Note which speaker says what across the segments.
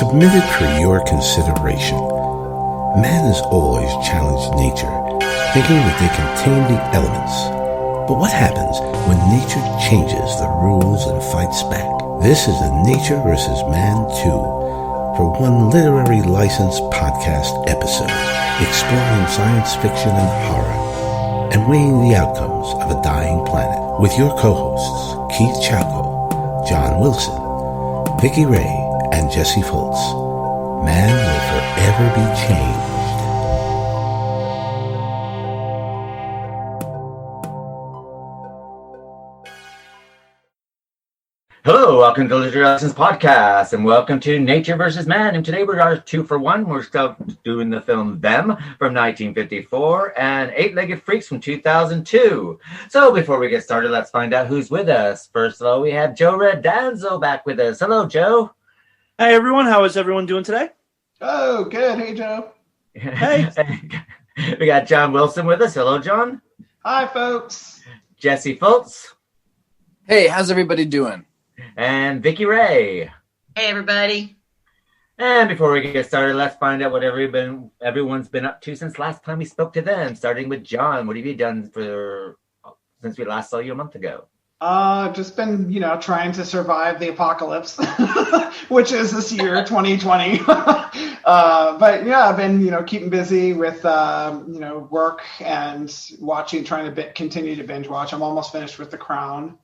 Speaker 1: submitted for your consideration. Man has always challenged nature, thinking that they contain the elements. But what happens when nature changes the rules and fights back? This is a Nature vs. Man 2 for One Literary License podcast episode, exploring science fiction and horror, and weighing the outcomes of a dying planet, with your co-hosts, Keith Chalco, John Wilson, Vicky Ray, and Jesse Foltz. Man will forever be changed.
Speaker 2: Hello, welcome to Literary Lessons Podcast, and welcome to Nature vs. Man. And today we are 2 for 1. We're still doing the film Them from 1954 and Eight-Legged Freaks from 2002. So before we get started, let's find out who's with us. First of all, we have Joe Redanzo back with us. Hello, Joe.
Speaker 3: Hey, everyone. How is everyone doing today?
Speaker 4: Oh, good. Hey, Joe.
Speaker 3: Hey.
Speaker 2: We got John Wilson with us. Hello, John.
Speaker 4: Hi, folks.
Speaker 2: Jesse Foltz.
Speaker 5: Hey, how's everybody doing?
Speaker 2: And Vicky Ray.
Speaker 6: Hey, everybody.
Speaker 2: And before we get started, let's find out what everyone's been up to since last time we spoke to them. Starting with John, what have you done since we last saw you a month ago?
Speaker 4: Just been, trying to survive the apocalypse, which is this year, 2020. But yeah, I've been, keeping busy with, work and watching, trying to continue to binge watch. I'm almost finished with The Crown.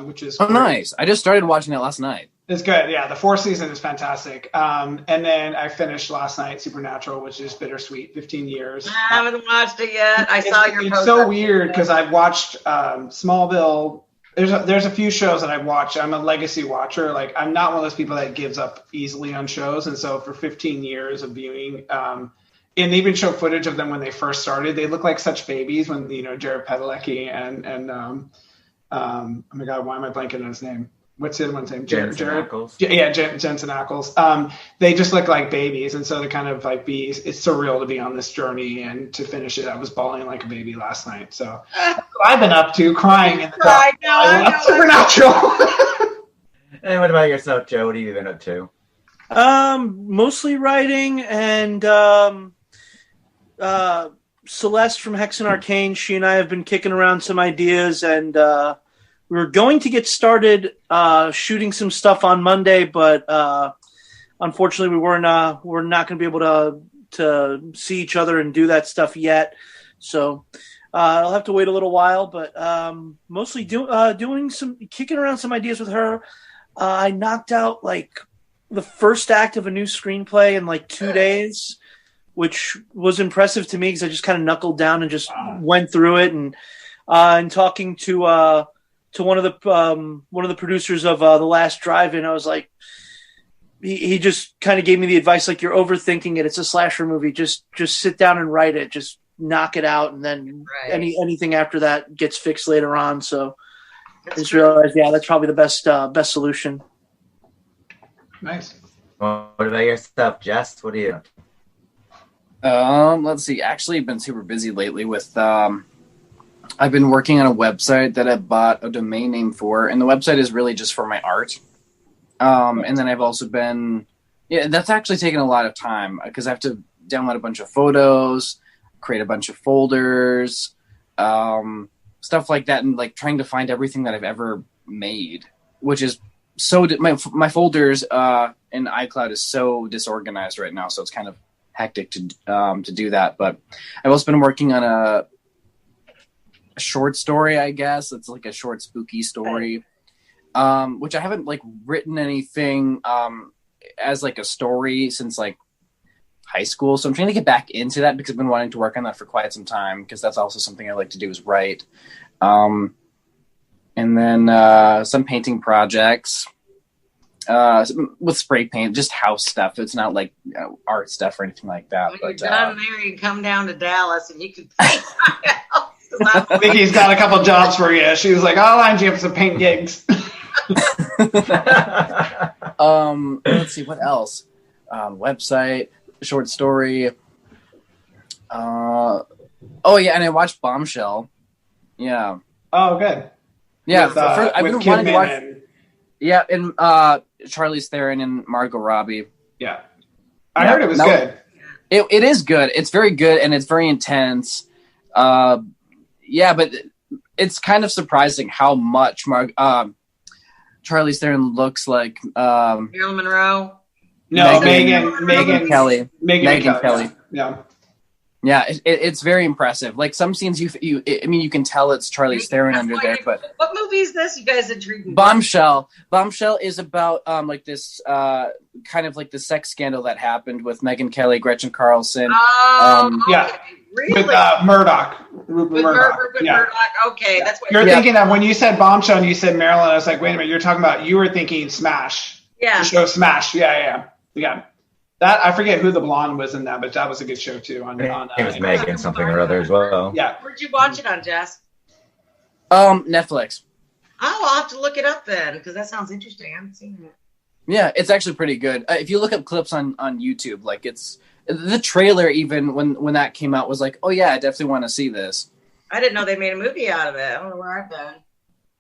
Speaker 4: Which is great.
Speaker 5: Nice. I just started watching it last night.
Speaker 4: It's good. Yeah, the 4th season is fantastic. And then I finished last night Supernatural, which is bittersweet. 15 years.
Speaker 6: I haven't watched it yet. I saw your post.
Speaker 4: It's so weird because I've watched Smallville. There's a few shows that I've watched. I'm a legacy watcher. Like, I'm not one of those people that gives up easily on shows. And so for 15 years of viewing, and they even show footage of them when they first started. They look like such babies when Jared Padalecki and oh my God, why am I blanking on his name? What's the other one's name?
Speaker 2: Jensen Ackles.
Speaker 4: Yeah, Jensen Ackles. They just look like babies, and so to kind of like it's surreal to be on this journey and to finish it. I was bawling like a baby last night, so that's what I've been up to, crying in the dark. I love Supernatural.
Speaker 2: And what about yourself, Joe? What have you been up to?
Speaker 3: Mostly writing and Celeste from Hex and Arcane, she and I have been kicking around some ideas, and we were going to get started shooting some stuff on Monday, but unfortunately we're not going to be able to see each other and do that stuff yet. So I'll have to wait a little while, but mostly kicking around some ideas with her. I knocked out like the first act of a new screenplay in like 2 days, which was impressive to me because I just kind of knuckled down and just went through it. And talking to one of the producers of The Last Drive-In, I was like, he just kind of gave me the advice, like, you're overthinking it. It's a slasher movie. Just sit down and write it. Just knock it out, and then anything after that gets fixed later on. So I just realized, that's probably the best solution.
Speaker 4: Nice.
Speaker 2: What about yourself, Jess? What are you?
Speaker 5: Let's see. Actually, I've been super busy lately with, I've been working on a website that I bought a domain name for, and the website is really just for my art. And then I've also been, that's actually taken a lot of time because I have to download a bunch of photos, create a bunch of folders, stuff like that, and like trying to find everything that I've ever made, which is my folders, in iCloud is so disorganized right now. So it's kind of hectic to do that, but I've also been working on a short story, I guess. It's like a short spooky story, which I haven't like written anything as like a story since like high school. So I'm trying to get back into that because I've been wanting to work on that for quite some time because that's also something I like to do is write. And then some painting projects. With spray paint, just house stuff. It's not like art stuff or anything like that.
Speaker 6: When you're done there, you come down to Dallas and you can paint my house.
Speaker 4: Vicky's got a couple jobs for you. She was like, I'll line you up some paint gigs.
Speaker 5: Let's see, what else? Website, short story. Oh, yeah, and I watched Bombshell. Yeah.
Speaker 4: Oh, good.
Speaker 5: Yeah,
Speaker 4: I've been wanting to watch.
Speaker 5: Yeah, and Charlize Theron and Margot Robbie.
Speaker 4: Yeah. I heard it was good.
Speaker 5: It is good. It's very good, and it's very intense. But it's kind of surprising how much Charlize Theron looks like
Speaker 6: Marilyn Monroe.
Speaker 4: No,
Speaker 5: Megan Kelly.
Speaker 4: Megan Kelly. Yeah.
Speaker 5: Yeah, it's very impressive. Like some scenes, you can tell it's Charlize Theron under there. But
Speaker 6: what movie is this? You guys intrigued me.
Speaker 5: Bombshell. Bombshell is about like this kind of like the sex scandal that happened with Megan Kelly, Gretchen Carlson.
Speaker 4: Yeah,
Speaker 6: really?
Speaker 4: With Murdoch. Rupert Murdoch.
Speaker 6: Murdoch. Okay, that's what
Speaker 4: you're thinking of when you said Bombshell and you said Marilyn. I was like, wait a minute, you're talking about. You were thinking Smash.
Speaker 6: Yeah.
Speaker 4: The show Smash. Yeah. That I forget who the blonde was in that, but that was a good show too.
Speaker 2: It was Megan something or other as well.
Speaker 4: Yeah.
Speaker 6: Where'd you watch it on, Jess?
Speaker 5: Netflix.
Speaker 6: Oh, I'll have to look it up then because that sounds interesting. I haven't seen it.
Speaker 5: Yeah, it's actually pretty good. If you look up clips on YouTube, like it's the trailer. Even when that came out, was like, oh yeah, I definitely want to see this.
Speaker 6: I didn't know they made a movie out of it. I don't know where I've been.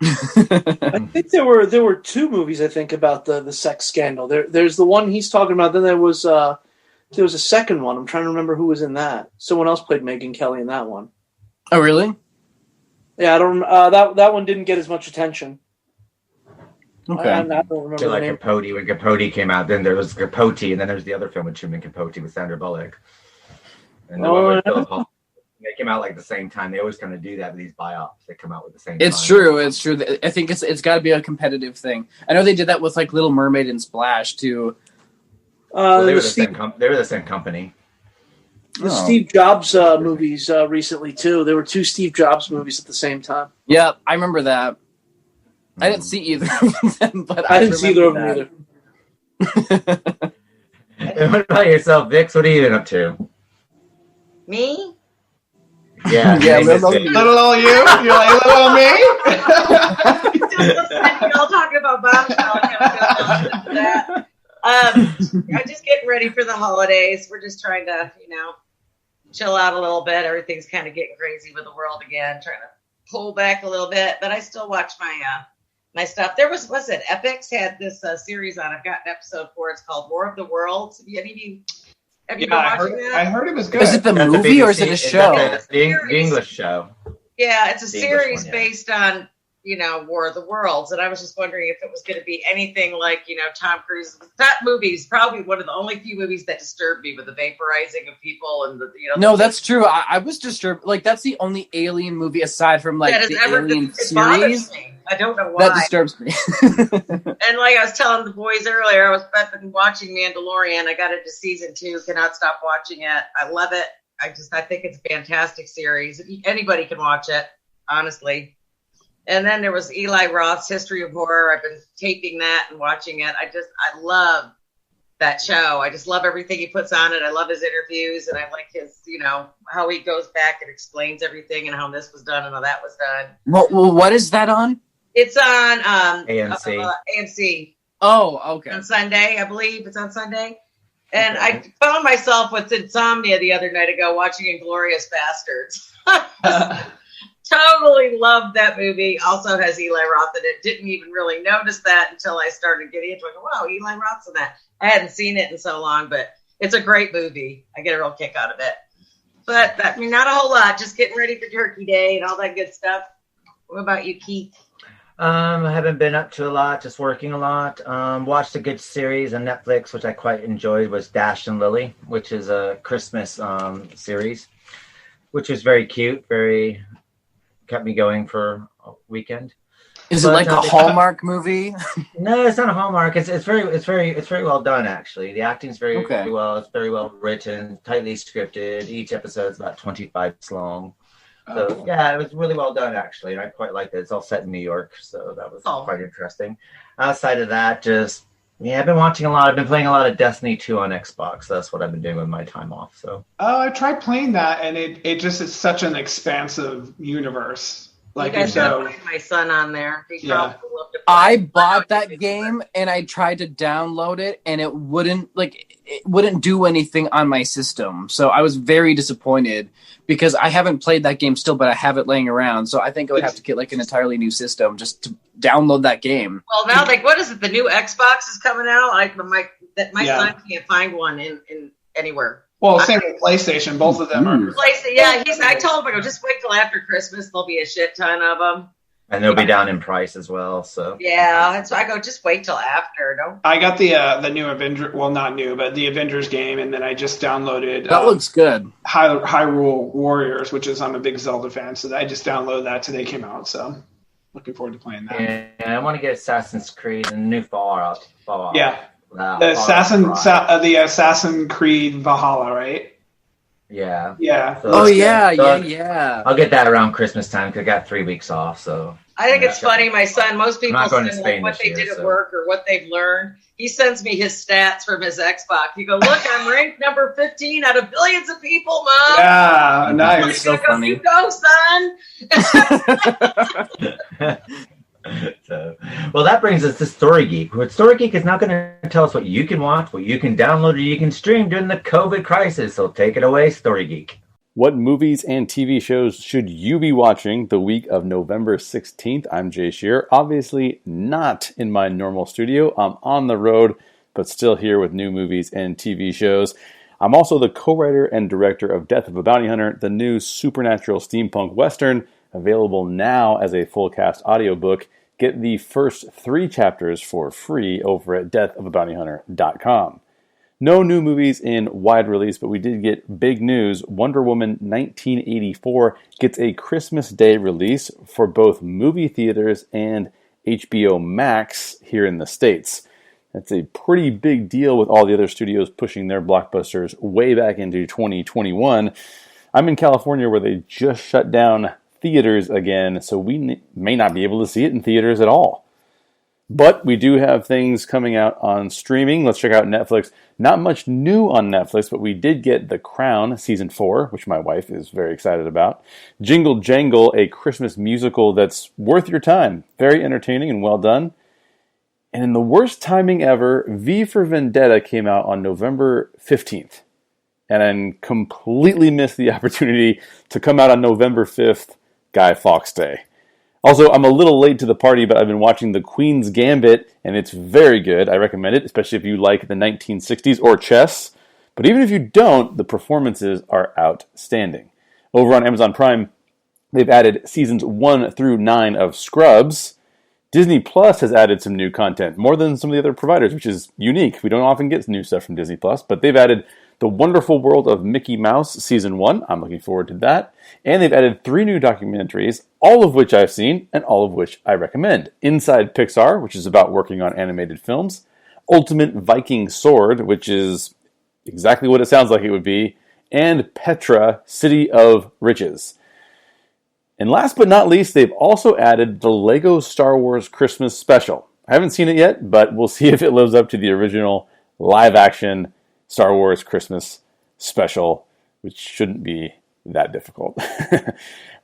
Speaker 3: I think there were two movies I think about the sex scandal. There's the one he's talking about. Then there was a second one. I'm trying to remember who was in that. Someone else played Megan Kelly in that one.
Speaker 5: Oh really?
Speaker 3: Yeah, I don't. That one didn't get as much attention.
Speaker 5: Okay.
Speaker 3: I don't remember.
Speaker 2: Like Capote, when Capote came out, then there was Capote, and then there's the other film with Truman Capote with Sandra Bullock. And the one with Philip Hall. They came out like the same time. They always kind of do that with these biops. They come out with the same time.
Speaker 5: It's true. I think it's got to be a competitive thing. I know they did that with like Little Mermaid and Splash too.
Speaker 2: They were the same company.
Speaker 3: The Steve Jobs movies recently too. There were two Steve Jobs movies at the same time.
Speaker 5: Yeah, I remember that. I didn't see either of them, but
Speaker 3: I didn't see either of them either.
Speaker 2: And what about yourself, Vix? What have you been up to?
Speaker 6: Me?
Speaker 2: Yeah,
Speaker 4: little old you. You're like little old me.
Speaker 6: Y'all talking about Bombshell. I'm just getting ready for the holidays. We're just trying to, chill out a little bit. Everything's kind of getting crazy with the world again. Trying to pull back a little bit, but I still watch my stuff. There was it? Epix had this series on. I've got an episode for it. It's called War of the Worlds. Have you been watching that?
Speaker 4: I heard it was good.
Speaker 5: Is it the movie or is it a show?
Speaker 2: The English show.
Speaker 6: Yeah, it's a series based on, War of the Worlds. And I was just wondering if it was going to be anything like, Tom Cruise. That movie is probably one of the only few movies that disturbed me with the vaporizing of people and
Speaker 5: No, that's true. I was disturbed. Like, that's the only Alien movie aside from, like, the Alien series.
Speaker 6: I don't know why.
Speaker 5: That disturbs me.
Speaker 6: And like I was telling the boys earlier, I've been watching Mandalorian. I got into season 2. Cannot stop watching it. I love it. I think it's a fantastic series. Anybody can watch it, honestly. And then there was Eli Roth's History of Horror. I've been taping that and watching it. I love that show. I just love everything he puts on it. I love his interviews, and I like his, how he goes back and explains everything and how this was done and how that was done.
Speaker 5: Well, what is that on?
Speaker 6: It's on
Speaker 2: AMC.
Speaker 6: AMC.
Speaker 5: Oh, okay.
Speaker 6: On Sunday, I believe it's on Sunday. And I found myself with insomnia the other night ago watching Inglourious Bastards. Totally loved that movie. Also has Eli Roth in it. Didn't even really notice that until I started getting into it. Wow, Eli Roth's in that. I hadn't seen it in so long, but it's a great movie. I get a real kick out of it. But not a whole lot. Just getting ready for Turkey Day and all that good stuff. What about you, Keith?
Speaker 2: I haven't been up to a lot, just working a lot. Watched a good series on Netflix, which I quite enjoyed, was Dash and Lily, which is a Christmas series, which was very cute, kept me going for a weekend.
Speaker 5: Is it like a Hallmark movie?
Speaker 2: No, it's not a Hallmark. It's very well done, actually. The acting's very well. It's very well written, tightly scripted. Each episode's about 25 minutes long. So yeah, it was really well done, actually, and I quite liked it. It's all set in New York, so that was quite interesting. Outside of that, I've been watching a lot. I've been playing a lot of Destiny 2 on Xbox. That's what I've been doing with my time off. So. Oh,
Speaker 4: I tried playing that, and it just is such an expansive universe. Like
Speaker 6: you guys playing my son on there. He probably loved to
Speaker 5: I bought that game and I tried to download it and it wouldn't do anything on my system. So I was very disappointed because I haven't played that game still, but I have it laying around. So I think I would have to get like an entirely new system just to download that game.
Speaker 6: Well, now, like, what is it? The new Xbox is coming out. Like, my son can't find one in anywhere.
Speaker 4: Well, same with PlayStation. Both of them are.
Speaker 6: Yeah, I told him, I go, just wait till after Christmas. There'll be a shit ton of them.
Speaker 2: And they'll be down in price as well. So
Speaker 6: yeah, and so I go, just wait till after. Don't.
Speaker 4: I got the new Avenger. Well, not new, but the Avengers game, and then I just downloaded.
Speaker 5: That looks good.
Speaker 4: Hyrule Warriors, which is I'm a big Zelda fan, so I just downloaded that today. Came out, so looking forward to playing that.
Speaker 2: And I want to get Assassin's Creed and the new Fallout.
Speaker 4: Yeah. The Assassin's Creed Valhalla, right?
Speaker 2: Yeah.
Speaker 4: Yeah.
Speaker 2: So
Speaker 5: yeah.
Speaker 2: I'll get that around Christmas time because I got 3 weeks off. So
Speaker 6: I think it's funny. My son, most people
Speaker 2: not going to
Speaker 6: send
Speaker 2: Spain
Speaker 6: what
Speaker 2: this
Speaker 6: they
Speaker 2: year,
Speaker 6: did at
Speaker 2: so.
Speaker 6: work or what they've learned. He sends me his stats from his Xbox. He go, look, I'm ranked number 15 out of billions of people, Mom.
Speaker 4: Yeah, nice.
Speaker 5: So funny.
Speaker 6: You go, son.
Speaker 2: So, well, that brings us to Story Geek. Story Geek is now going to tell us what you can watch, what you can download, or you can stream during the COVID crisis. So take it away, Story Geek.
Speaker 7: What movies and TV shows should you be watching the week of November 16th? I'm Jay Shearer. Obviously not in my normal studio. I'm on the road, but still here with new movies and TV shows. I'm also the co-writer and director of Death of a Bounty Hunter, the new supernatural steampunk western, available now as a full cast audiobook. Get the first 3 chapters for free over at deathofabountyhunter.com. No new movies in wide release, but we did get big news. Wonder Woman 1984 gets a Christmas Day release for both movie theaters and HBO Max here in the States. That's a pretty big deal with all the other studios pushing their blockbusters way back into 2021. I'm in California where they just shut down theaters again, so we may not be able to see it in theaters at all. But we do have things coming out on streaming. Let's check out Netflix. Not much new on Netflix, but we did get The Crown Season 4, which my wife is very excited about. Jingle Jangle, a Christmas musical that's worth your time. Very entertaining and well done. And in the worst timing ever, V for Vendetta came out on November 15th. And I completely missed the opportunity to come out on November 5th, Guy Fawkes Day. Also, I'm a little late to the party, but I've been watching The Queen's Gambit, and it's very good. I recommend it, especially if you like the 1960s or chess. But even if you don't, the performances are outstanding. Over on Amazon Prime, they've added seasons 1 through 9 of Scrubs. Disney Plus has added some new content, more than some of the other providers, which is unique. We don't often get new stuff from Disney Plus, but they've added The Wonderful World of Mickey Mouse Season 1. I'm looking forward to that. And they've added 3 new documentaries, all of which I've seen and all of which I recommend. Inside Pixar, which is about working on animated films. Ultimate Viking Sword, which is exactly what it sounds like it would be. And Petra, City of Riches. And last but not least, they've also added the Lego Star Wars Christmas Special. I haven't seen it yet, but we'll see if it lives up to the original live-action Star Wars Christmas Special, which shouldn't be that difficult.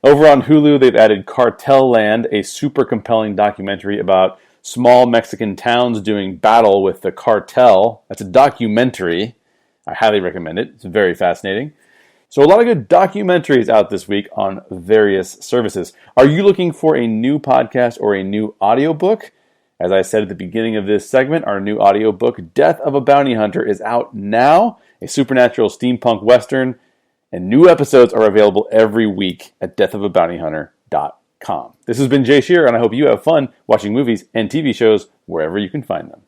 Speaker 7: Over on Hulu, they've added Cartel Land, a super compelling documentary about small Mexican towns doing battle with the cartel. That's a documentary. I highly recommend it. It's very fascinating. So a lot of good documentaries out this week on various services. Are you looking for a new podcast or a new audiobook? As I said at the beginning of this segment, our new audiobook, Death of a Bounty Hunter, is out now, a supernatural steampunk western, and new episodes are available every week at deathofabountyhunter.com. This has been Jay Shearer, and I hope you have fun watching movies and TV shows wherever you can find them.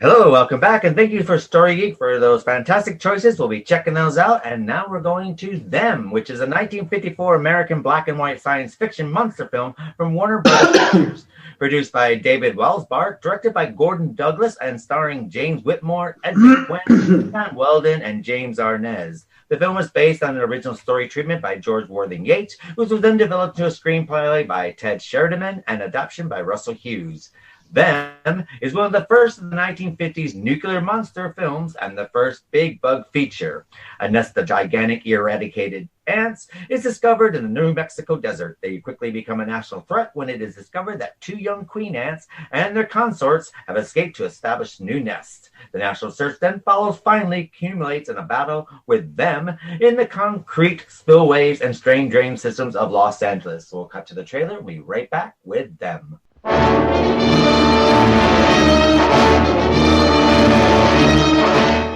Speaker 2: Hello, Hello, welcome back, and thank you for Story Geek for those fantastic choices. We'll be checking those out, and now we're going to Them, which is a 1954 American black and white science fiction monster film from Warner Bros. Pictures. Produced by David Welsbar, directed by Gordon Douglas, and starring James Whitmore, Edmund, Gwenn, Matt Weldon, and James Arness. The film was based on an original story treatment by George Worthing Yates, which was then developed to a screenplay by Ted Sheridan and adaptation by Russell Hughes. Them is one of the first of the 1950s nuclear monster films and the first big bug feature. A nest of gigantic eradicated ants is discovered in the New Mexico desert. They quickly become a national threat when it is discovered that 2 young queen ants and their consorts have escaped to establish a new nest. The national search then follows, finally accumulates in a battle with them in the concrete spillways and strained drain systems of Los Angeles. So we'll cut to the trailer. We'll be right back with Them.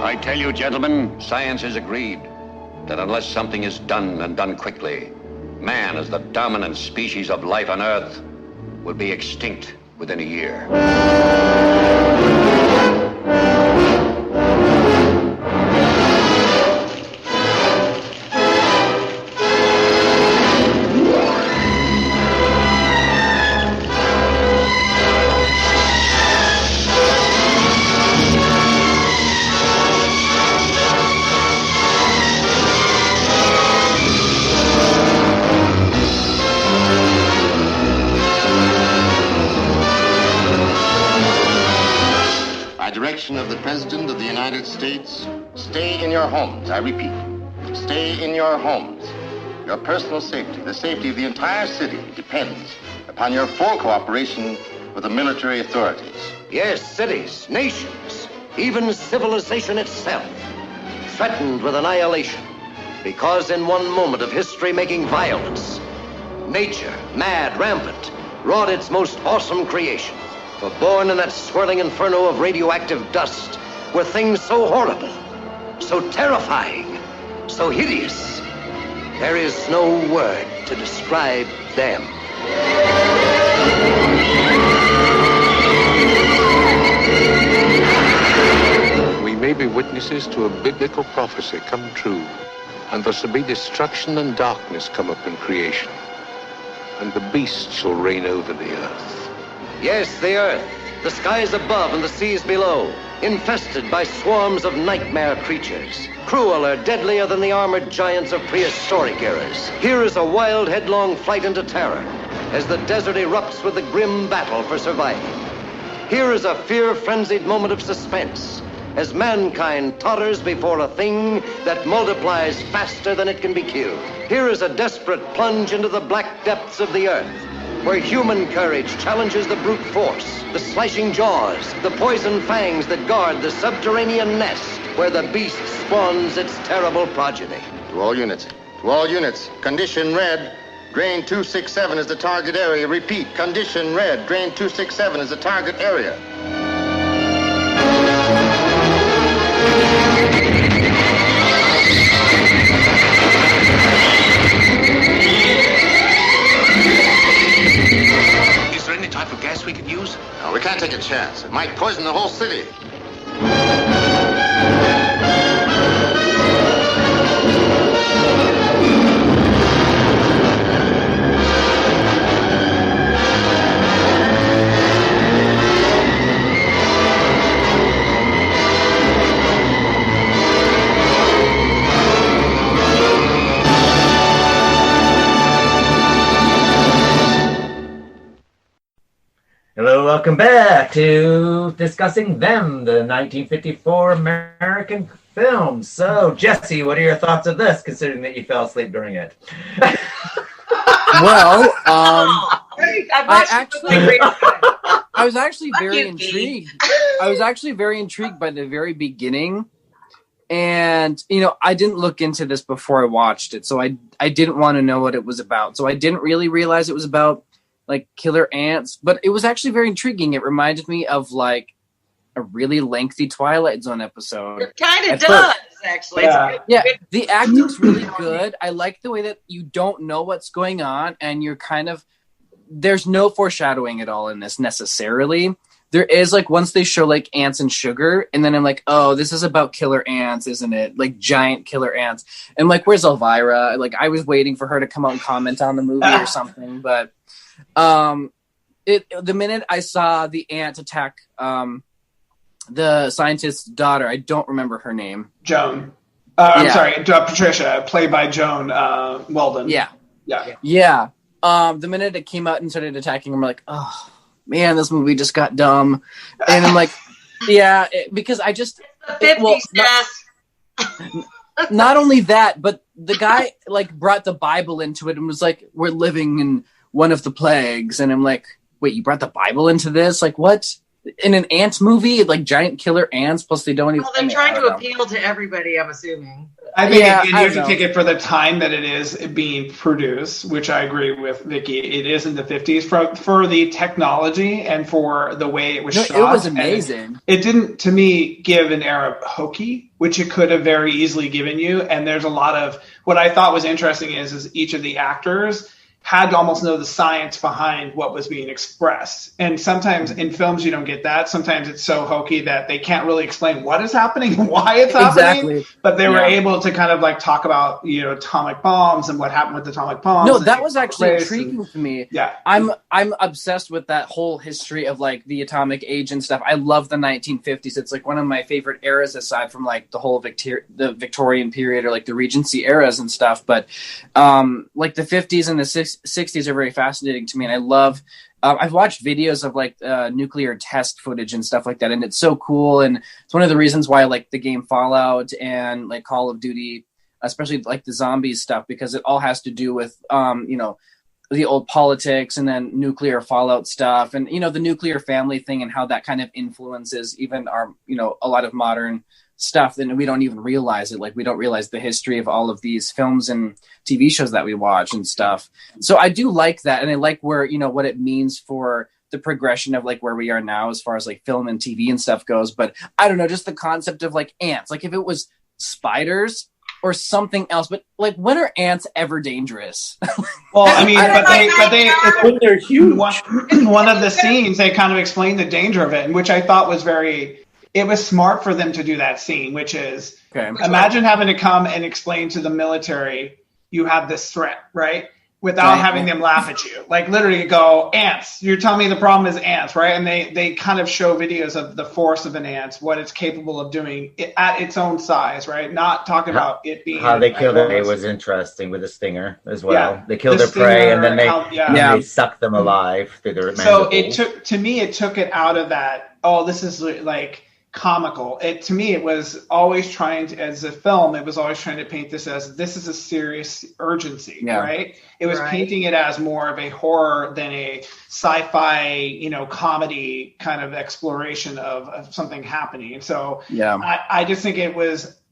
Speaker 8: I tell you, gentlemen, science has agreed that unless something is done and done quickly, man, as the dominant species of life on Earth, will be extinct within a year. Of the President of the United States, stay in your homes. I repeat, stay in your homes. Your personal safety, the safety of the entire city, depends upon your full cooperation with the military authorities.
Speaker 9: Yes, cities, nations, even civilization itself, threatened with annihilation, because in one moment of history-making violence, nature, mad, rampant, wrought its most awesome creation. For born in that swirling inferno of radioactive dust were things so horrible, so terrifying, so hideous. There is no word to describe them.
Speaker 10: We may be witnesses to a biblical prophecy come true, and there shall be destruction and darkness come up in creation, and the beast shall reign over the earth.
Speaker 9: Yes, the earth, the skies above and the seas below, infested by swarms of nightmare creatures, crueler, deadlier than the armored giants of prehistoric eras. Here is a wild, headlong flight into terror as the desert erupts with the grim battle for survival. Here is a fear-frenzied moment of suspense as mankind totters before a thing that multiplies faster than it can be killed. Here is a desperate plunge into the black depths of the earth, where human courage challenges the brute force, the slashing jaws, the poison fangs that guard the subterranean nest, where the beast spawns its terrible progeny.
Speaker 8: To all units, condition red, drain 267 is the target area. Repeat, condition red, drain 267 is the target area.
Speaker 9: Type of gas we could use?
Speaker 8: No, we can't take a chance. It might poison the whole city.
Speaker 2: Hello, welcome back to discussing Them, the 1954 American film. So, Jesse, what are your thoughts of this, considering that you fell asleep during it?
Speaker 5: Well,
Speaker 6: I
Speaker 5: was actually very intrigued. I was actually very intrigued by the very beginning. And, I didn't look into this before I watched it, so I didn't want to know what it was about. So I didn't really realize it was about like killer ants, but it was actually very intriguing. It reminded me of like a really lengthy Twilight Zone episode.
Speaker 6: It kind of does, actually.
Speaker 4: Yeah.
Speaker 5: The acting's really good. I like the way that you don't know what's going on, and you're there's no foreshadowing at all in this necessarily, there is like once they show like ants and sugar, and then I'm like, oh, this is about killer ants, isn't it? Like giant killer ants. And like, where's Elvira? Like, I was waiting for her to come out and comment on the movie or something. But the minute I saw the ant attack the scientist's daughter, I don't remember her name.
Speaker 4: Joan. I'm sorry, Patricia, played by Joan Weldon.
Speaker 5: Yeah. The minute it came out and started attacking him, I'm like, oh man, this movie just got dumb. And I'm like, because I just not only that, but the guy like brought the Bible into it and was like, we're living in one of the plagues. And I'm like, wait, you brought the Bible into this? Like, what? In an ant movie, like giant killer ants, plus they don't even...
Speaker 6: Well, they're trying to appeal to everybody, I'm assuming.
Speaker 4: I think you have to take it for the time that it is being produced, which I agree with Vicky. It is in the 50s for the technology and for the way it was shot.
Speaker 5: It was amazing.
Speaker 4: It didn't, to me, give an air of hokey, which it could have very easily given you. And there's a lot of... What I thought was interesting is each of the actors had to almost know the science behind what was being expressed. And sometimes in films you don't get that. Sometimes it's so hokey that they can't really explain what is happening and why it's happening. But they were able to kind of like talk about, atomic bombs and what happened with atomic bombs.
Speaker 5: No, that was actually intriguing to me.
Speaker 4: Yeah.
Speaker 5: I'm obsessed with that whole history of like the atomic age and stuff. I love the 1950s. It's like one of my favorite eras aside from like the whole the Victorian period or like the Regency eras and stuff. But like the 50s and the 60s are very fascinating to me, and I love I've watched videos of like nuclear test footage and stuff like that, and it's so cool. And it's one of the reasons why I like the game Fallout and like Call of Duty, especially like the zombies stuff, because it all has to do with the old politics and then nuclear fallout stuff, and the nuclear family thing and how that kind of influences even our a lot of modern stuff. Then we don't even realize it. Like, we don't realize the history of all of these films and TV shows that we watch and stuff. So I do like that. And I like where, what it means for the progression of like where we are now as far as like film and TV and stuff goes. But I don't know, just the concept of like ants, like if it was spiders or something else, but like, when are ants ever dangerous?
Speaker 4: Well, I mean, but
Speaker 3: they're huge.
Speaker 4: In one of the scenes, they kind of explain the danger of it, which I thought was it was smart for them to do that scene, which is, imagine having to come and explain to the military you have this threat, right? Without having them laugh at you. Like, literally go, ants. You're telling me the problem is ants, right? And they kind of show videos of the force of an ant, what it's capable of doing at its own size, right? Not talking about it being...
Speaker 2: How they killed it was interesting with the stinger as well. They killed their prey and then they sucked them alive through their mandibles.
Speaker 4: So it took it out of that, this is like... comical. To me, it was always trying to, as a film, it was always trying to paint this as, this is a serious urgency, right? It was painting it as more of a horror than a sci-fi, comedy kind of exploration of something happening. And so I just think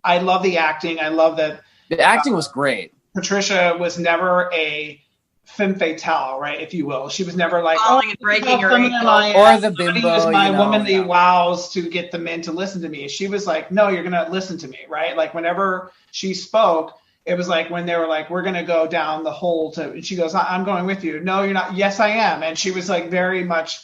Speaker 4: I love the acting. I love that.
Speaker 5: The acting was great.
Speaker 4: Patricia was never a femme fatale, right, if you will. She was never like,
Speaker 6: and breaking her ankle.
Speaker 5: Or the bimbo.
Speaker 4: Use my womanly wows to get the men to listen to me. She was like, no, you're going to listen to me, right? Like, whenever she spoke, it was like when they were like, we're going to go down the hole and she goes, I'm going with you. No, you're not. Yes, I am. And she was like very much,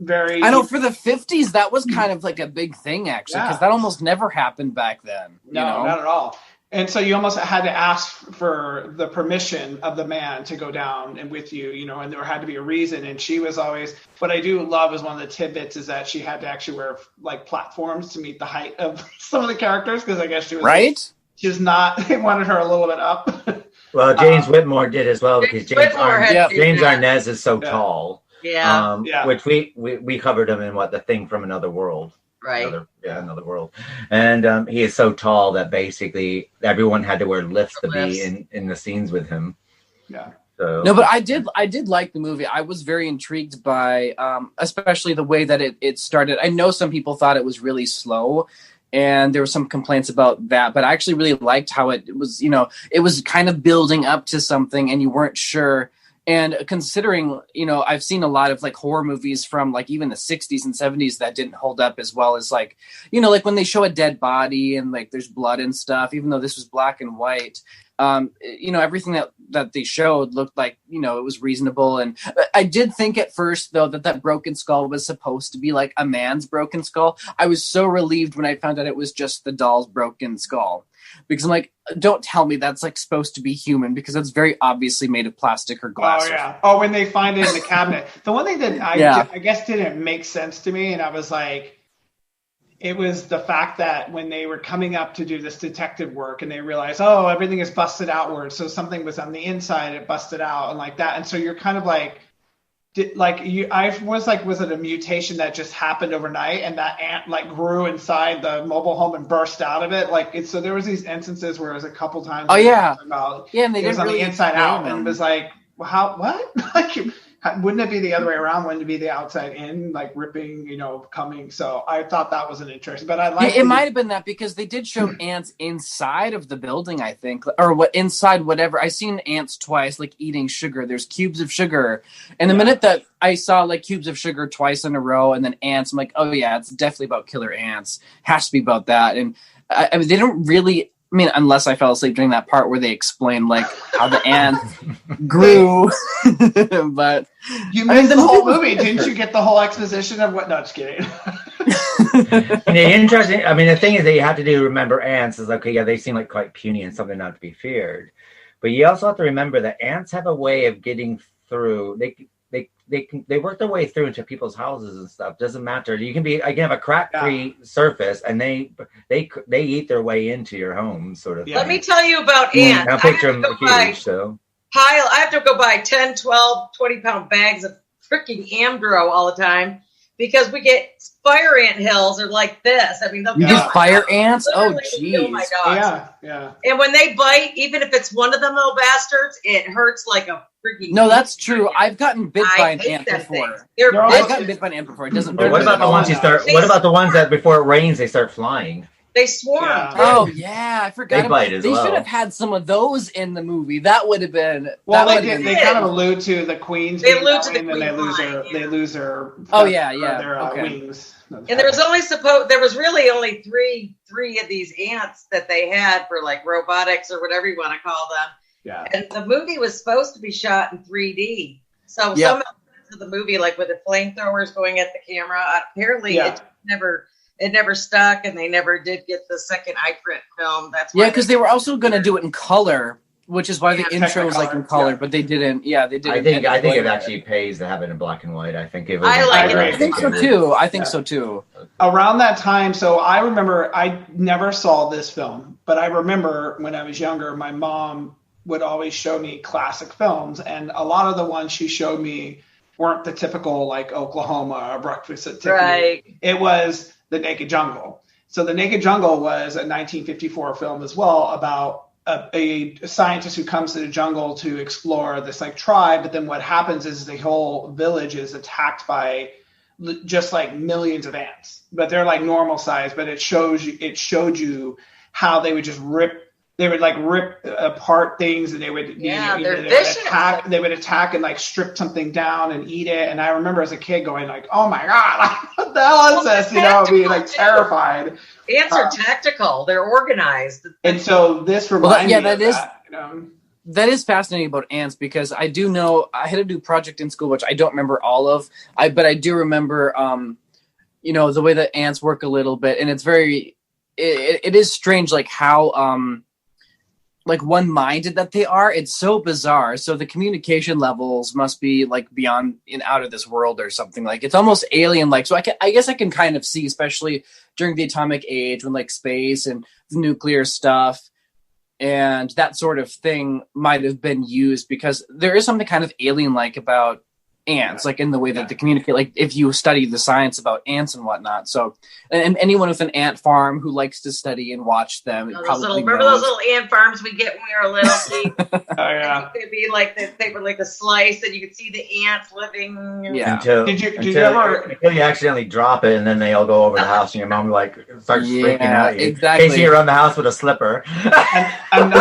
Speaker 4: I
Speaker 5: know for the 50s, that was kind of like a big thing, actually, because that almost never happened back then.
Speaker 4: No, not at all. And so you almost had to ask for the permission of the man to go down and with you, and there had to be a reason. And she was always, what I do love is one of the tidbits is that she had to actually wear like platforms to meet the height of some of the characters, because I guess she was she was not, they wanted her a little bit up.
Speaker 2: Well, James Whitmore did as well, because James Arness is so tall. Which we covered him in The Thing from Another World.
Speaker 6: Right.
Speaker 2: Another World. And he is so tall that basically everyone had to wear lifts to be in the scenes with him.
Speaker 4: Yeah.
Speaker 2: So.
Speaker 5: No, but I did like the movie. I was very intrigued by, especially the way that it started. I know some people thought it was really slow, and there were some complaints about that, but I actually really liked how it was, it was kind of building up to something, and you weren't sure And considering, I've seen a lot of like horror movies from like even the 60s and 70s that didn't hold up as well as like, like when they show a dead body and like there's blood and stuff, even though this was black and white, everything that they showed looked like, it was reasonable. And I did think at first though that broken skull was supposed to be like a man's broken skull. I was so relieved when I found out it was just the doll's broken skull. Because I'm like, don't tell me that's like supposed to be human, because it's very obviously made of plastic or glass.
Speaker 4: Oh yeah. Oh, when they find it in the cabinet. The one thing that I guess didn't make sense to me, and I was like, it was the fact that when they were coming up to do this detective work and they realized, oh, everything is busted outward, so something was on the inside, it busted out and like that, and so you're kind of like, was it a mutation that just happened overnight and that ant like grew inside the mobile home and burst out of it? So there was these instances where it was a couple times.
Speaker 5: Oh yeah.
Speaker 4: And it was on the inside out, and it was like, well, what? Like, wouldn't it be the other way around? Wouldn't it be the outside in, like ripping, coming? So I thought that was an interesting, but I like
Speaker 5: it might have been that because they did show ants inside of the building, I think, or inside whatever. I seen ants twice, like eating sugar. There's cubes of sugar, and the minute that I saw like cubes of sugar twice in a row, and then ants, I'm like, oh yeah, it's definitely about killer ants. Has to be about that. And I mean, they don't really. I mean, unless I fell asleep during that part where they explained like how the ant grew. But
Speaker 4: you missed the whole movie. Didn't you get the whole exposition of what? No, just kidding.
Speaker 2: And the interesting, I mean, the thing is that you have to remember ants is okay. Yeah, they seem like quite puny and something not to be feared. But you also have to remember that ants have a way of getting through. They work their way through into people's houses and stuff. Doesn't matter. You can have a crack-free surface, and they eat their way into your home, sort of.
Speaker 6: Yeah. Let me tell you about ants.
Speaker 2: Now picture them huge, so.
Speaker 6: I have to go buy 10, 12, 20-pound bags of freaking Amdro all the time because we get fire ant hills are like this. I mean, they'll
Speaker 5: get fire ants. Oh, geez.
Speaker 6: Oh my gosh.
Speaker 4: Yeah.
Speaker 6: And when they bite, even if it's one of them little bastards, it hurts like a freaking.
Speaker 5: No, that's true. I've gotten bit by an ant before. I've gotten bit by an ant before. It doesn't.
Speaker 2: What about the ones What about the ones that before it rains they start flying?
Speaker 6: They swarm.
Speaker 5: Yeah. Oh yeah, I forgot.
Speaker 2: They bite as well.
Speaker 5: They should have had some of those in the movie. That would have been.
Speaker 4: Well, they kind of allude to the queens.
Speaker 6: They allude to the
Speaker 4: queen, and they lose their.
Speaker 5: Oh yeah.
Speaker 4: Their wings.
Speaker 6: And there was really only three of these ants that they had for like robotics or whatever you want to call them.
Speaker 4: Yeah.
Speaker 6: And the movie was supposed to be shot in 3D. So some elements of the movie, like with the flamethrowers going at the camera, apparently it never stuck, and they never did get the second iPrint film. That's why
Speaker 5: because they were also going to do it in color, which is why the intro was like in color, but they didn't. Yeah, they didn't.
Speaker 2: I think it actually pays to have it in black and white. I think it was.
Speaker 5: I think so too. I think so too.
Speaker 4: Around that time, so I remember I never saw this film, but I remember when I was younger, my mom would always show me classic films, and a lot of the ones she showed me weren't the typical like Oklahoma or Breakfast at Tiffany.
Speaker 6: Right.
Speaker 4: It was The Naked Jungle. So The Naked Jungle was a 1954 film as well about a scientist who comes to the jungle to explore this like tribe, but then what happens is the whole village is attacked by just like millions of ants, but they're like normal size. But it showed you how they would just rip apart things, and they would they would attack and like strip something down and eat it. And I remember as a kid going like, oh my god, like, what the hell is this? Being like terrified.
Speaker 6: Ants are tactical. They're organized.
Speaker 4: And so this reminds me of that.
Speaker 5: That is fascinating about ants, because I do know I had to do a project in school, which I don't remember all of. But I do remember, the way that ants work a little bit, and it's very, it is strange, like how, like one-minded that they are. It's so bizarre. So the communication levels must be like beyond out of this world or something. Like it's almost alien-like. So I guess I can kind of see, especially during the atomic age, when like space and the nuclear stuff and that sort of thing might have been used, because there is something kind of alien-like about ants, like in the way that they communicate, like if you study the science about ants and whatnot. So, and anyone with an ant farm who likes to study and watch them,
Speaker 6: remember those little ant farms we get when we were little? Steve?
Speaker 4: Oh yeah,
Speaker 6: they'd be like they were like a slice, and you could see the ants living.
Speaker 5: Yeah.
Speaker 2: Until you accidentally drop it, and then they all go over the house, and your mom like starts freaking out.
Speaker 5: Exactly.
Speaker 2: Chasing you around the house with a slipper.
Speaker 4: And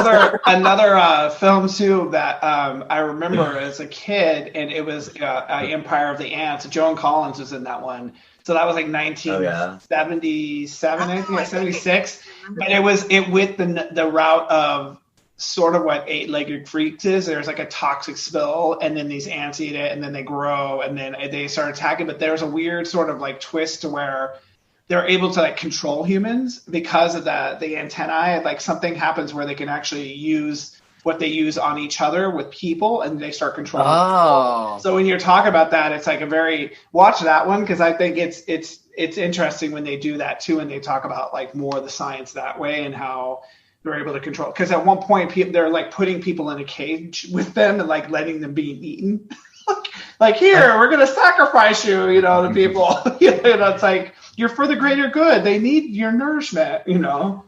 Speaker 4: another film too that I remember as a kid, and it was Empire of the Ants. Joan Collins was in that one. So that was like 1977, I think, 76. But it went the route of sort of what Eight-Legged Freaks is. There's like a toxic spill, and then these ants eat it, and then they grow, and then they start attacking. But there's a weird sort of like twist to where they're able to like control humans because of the antennae. Like something happens where they can actually use what they use on each other with people, and they start controlling people. So when you're talking about that, it's like watch that one, because I think it's interesting when they do that too, and they talk about like more of the science that way and how they're able to control. Because at one point they're like putting people in a cage with them and like letting them be eaten. Like here, we're gonna sacrifice you, to people. It's like you're for the greater good. They need your nourishment,
Speaker 6: The sound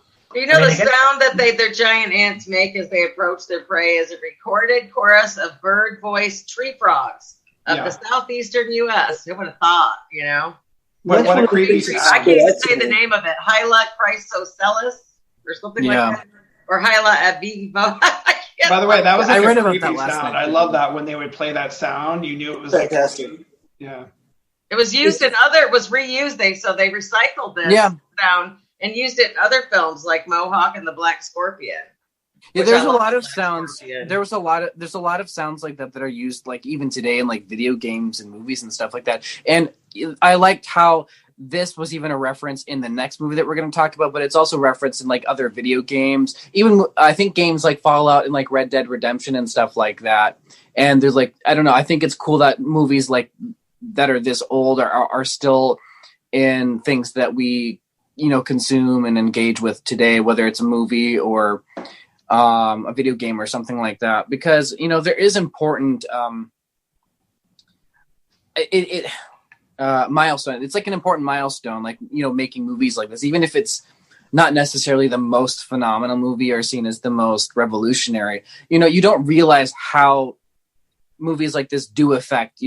Speaker 6: that their giant ants make as they approach their prey is a recorded chorus of bird-voiced tree frogs of the southeastern U.S. Who would have thought,
Speaker 4: What a creepy sound.
Speaker 6: I can't even say the name of it. Hyla chrysocellus or something like that. Or Hyla aviva.
Speaker 4: By the way, that was like
Speaker 5: I read
Speaker 4: a
Speaker 5: about
Speaker 4: creepy
Speaker 5: that last
Speaker 4: sound.
Speaker 5: night.
Speaker 4: I love that when they would play that sound. You knew it was
Speaker 3: fantastic.
Speaker 6: It was used it was reused. They recycled this sound and used it in other films like Mohawk and the Black Scorpion.
Speaker 5: Yeah, there's a lot of sounds. There's a lot of sounds like that are used like even today in like video games and movies and stuff like that. And I liked how this was even a reference in the next movie that we're going to talk about, but it's also referenced in like other video games. Even I think games like Fallout and like Red Dead Redemption and stuff like that. And there's like, I don't know, I think it's cool that movies like that are this old are still in things that we consume and engage with today, whether it's a movie or a video game or something like that, because there is important milestone. It's like an important milestone, like making movies like this, even if it's not necessarily the most phenomenal movie or seen as the most revolutionary. You don't realize how movies like this do affect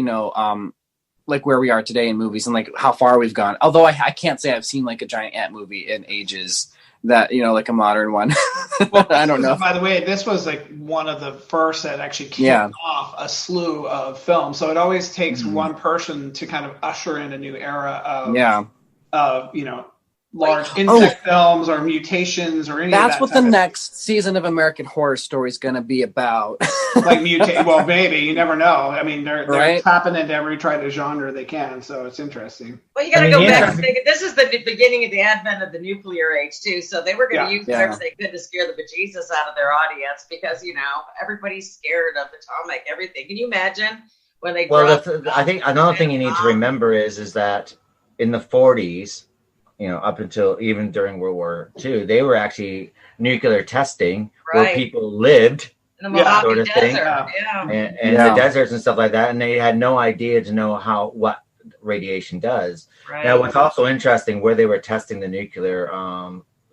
Speaker 5: like where we are today in movies and like how far we've gone. Although I can't say I've seen like a giant ant movie in ages that, like a modern one.
Speaker 4: Well,
Speaker 5: I don't know.
Speaker 4: By the way, this was like one of the first that actually kicked off a slew of films. So it always takes one person to kind of usher in a new era of large insect films or mutations or any of that.
Speaker 5: That's what the next season of American Horror Story is going to be about.
Speaker 4: Like mutate. Well, maybe you never know. I mean, they're tapping into every type of genre they can, so it's interesting.
Speaker 6: Well, you got to go back and think. This is the beginning of the advent of the nuclear age too. So they were going to use whatever they could to scare the bejesus out of their audience because everybody's scared of atomic everything. Can you imagine when they?
Speaker 2: Well, I think another thing you need to remember is that in the 40s. Up until even during World War II, they were actually nuclear testing where people lived,
Speaker 6: in the Mojave
Speaker 2: sort of
Speaker 6: Desert,
Speaker 2: thing, and the deserts and stuff like that, and they had no idea to know what radiation does. Right. Now, what's also interesting, where they were testing the nuclear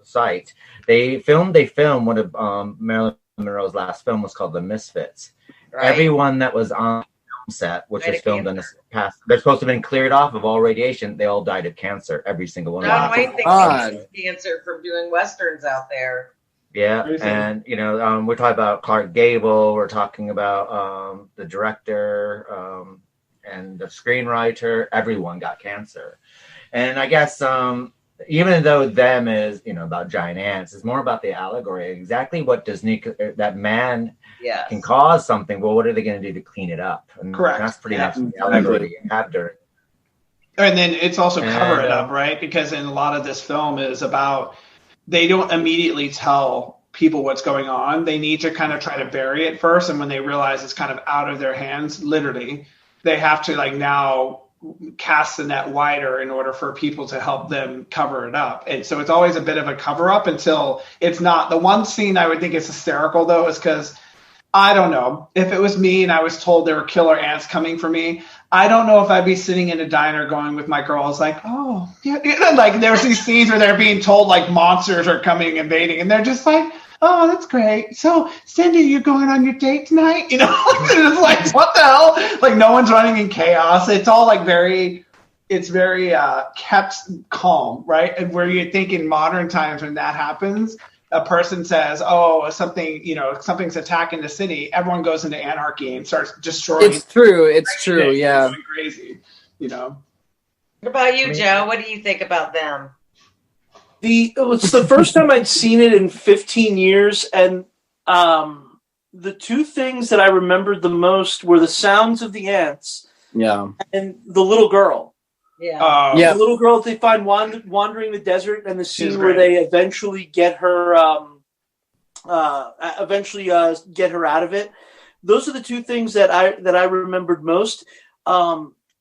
Speaker 2: site, they filmed one of Marilyn Monroe's last film was called The Misfits. Right. Everyone that was on set, which was filmed in the past, they're supposed to have been cleared off of all radiation. They all died of cancer, every single one.
Speaker 6: John Wayne thinks cancer from doing westerns out there.
Speaker 2: Yeah, and we're talking about Clark Gable. We're talking about the director and the screenwriter. Everyone got cancer, and I guess even though them is about giant ants, it's more about the allegory. Exactly what does that man can cause something? Well, what are they going to do to clean it up? And
Speaker 4: correct.
Speaker 2: That's pretty much the allegory you have during.
Speaker 4: And then it's also cover it up, right? Because in a lot of this film is about they don't immediately tell people what's going on. They need to kind of try to bury it first, and when they realize it's kind of out of their hands, literally, they have to now cast the net wider in order for people to help them cover it up. And so it's always a bit of a cover up until it's not. The one scene I would think is hysterical though is because I don't know. If it was me and I was told there were killer ants coming for me, I don't know if I'd be sitting in a diner going with my girls like, oh, yeah. Like there's these scenes where they're being told like monsters are coming invading, and they're just like, oh, that's great. So, Cindy, you going on your date tonight? You know, it's like, what the hell? Like no one's running in chaos. It's all like very kept calm, right? And where you think in modern times when that happens, a person says, oh, something's attacking the city, everyone goes into anarchy and starts destroying.
Speaker 5: It's true, yeah.
Speaker 4: Going crazy, you know.
Speaker 6: What about you, Joe? What do you think about them?
Speaker 3: It's the first time I'd seen it in 15 years, and the two things that I remembered the most were the sounds of the ants and the little girl.
Speaker 6: Yeah.
Speaker 3: The little girl that they find wandering the desert, and the scene where they eventually get her get her out of it. Those are the two things that I remembered most.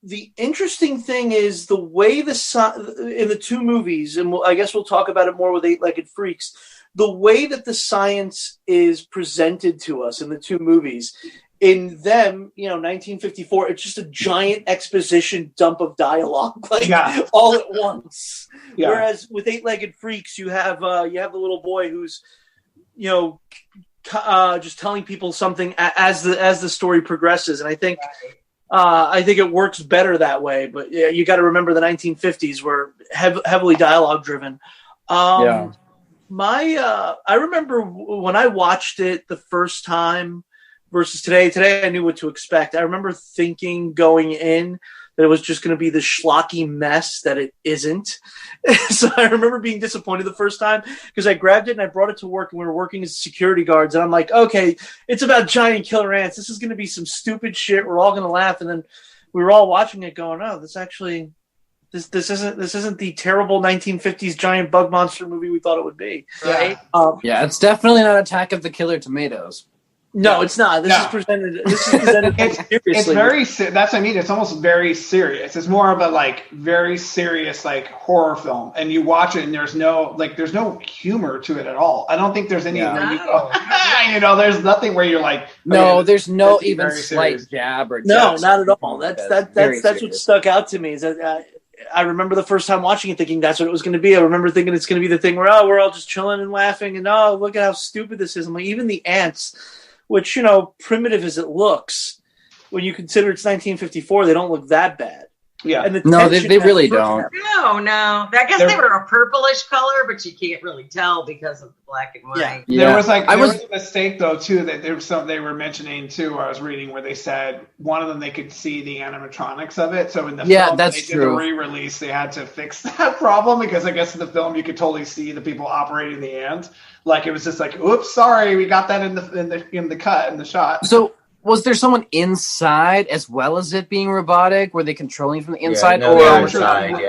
Speaker 3: The interesting thing is the way in the two movies, and I guess we'll talk about it more with Eight-Legged Freaks, the way that the science is presented to us in the two movies. In them, 1954, it's just a giant exposition dump of dialogue, all at once. Yeah. Whereas with Eight-Legged Freaks, you have the little boy who's, just telling people something as the story progresses, and I think it works better that way. But yeah, you got to remember the 1950s were heavily dialogue driven. I remember when I watched it the first time versus today. Today I knew what to expect. I remember thinking going in that it was just going to be the schlocky mess that it isn't. So I remember being disappointed the first time because I grabbed it and I brought it to work, and we were working as security guards, and I'm like, okay, it's about giant killer ants. This is going to be some stupid shit. We're all going to laugh. And then we were all watching it going, oh, this isn't the terrible 1950s giant bug monster movie we thought it would be.
Speaker 6: Right.
Speaker 5: It's definitely not Attack of the Killer Tomatoes.
Speaker 3: No, it's not. This is presented seriously.
Speaker 4: It's very. That's what I mean. It's almost very serious. It's more of a very serious horror film, and you watch it, and there's no humor to it at all. I don't think there's any. Where you go, there's nothing where you're like.
Speaker 5: No, there's no even slight jab or.
Speaker 3: No, not at all. That's what stuck out to me. Is that I remember the first time watching it thinking that's what it was going to be. I remember thinking it's going to be the thing where we're all just chilling and laughing, and look at how stupid this is. I'm like, even the ants. Which, primitive as it looks, when you consider it's 1954, they don't look that bad.
Speaker 4: Yeah.
Speaker 5: And they really don't.
Speaker 6: No. I guess they were a purplish color, but you can't really tell because of the black and white.
Speaker 4: Yeah. There was a mistake though too that they were mentioning too. I was reading where they said one of them they could see the animatronics of it. So in the film,
Speaker 5: that's
Speaker 4: they did
Speaker 5: true.
Speaker 4: the re-release, they had to fix that problem because I guess in the film you could totally see the people operating the ant. Like it was just like, oops, sorry, we got that in the cut in the shot.
Speaker 5: So was there someone inside as well as it being robotic? Were they controlling from the inside
Speaker 2: outside?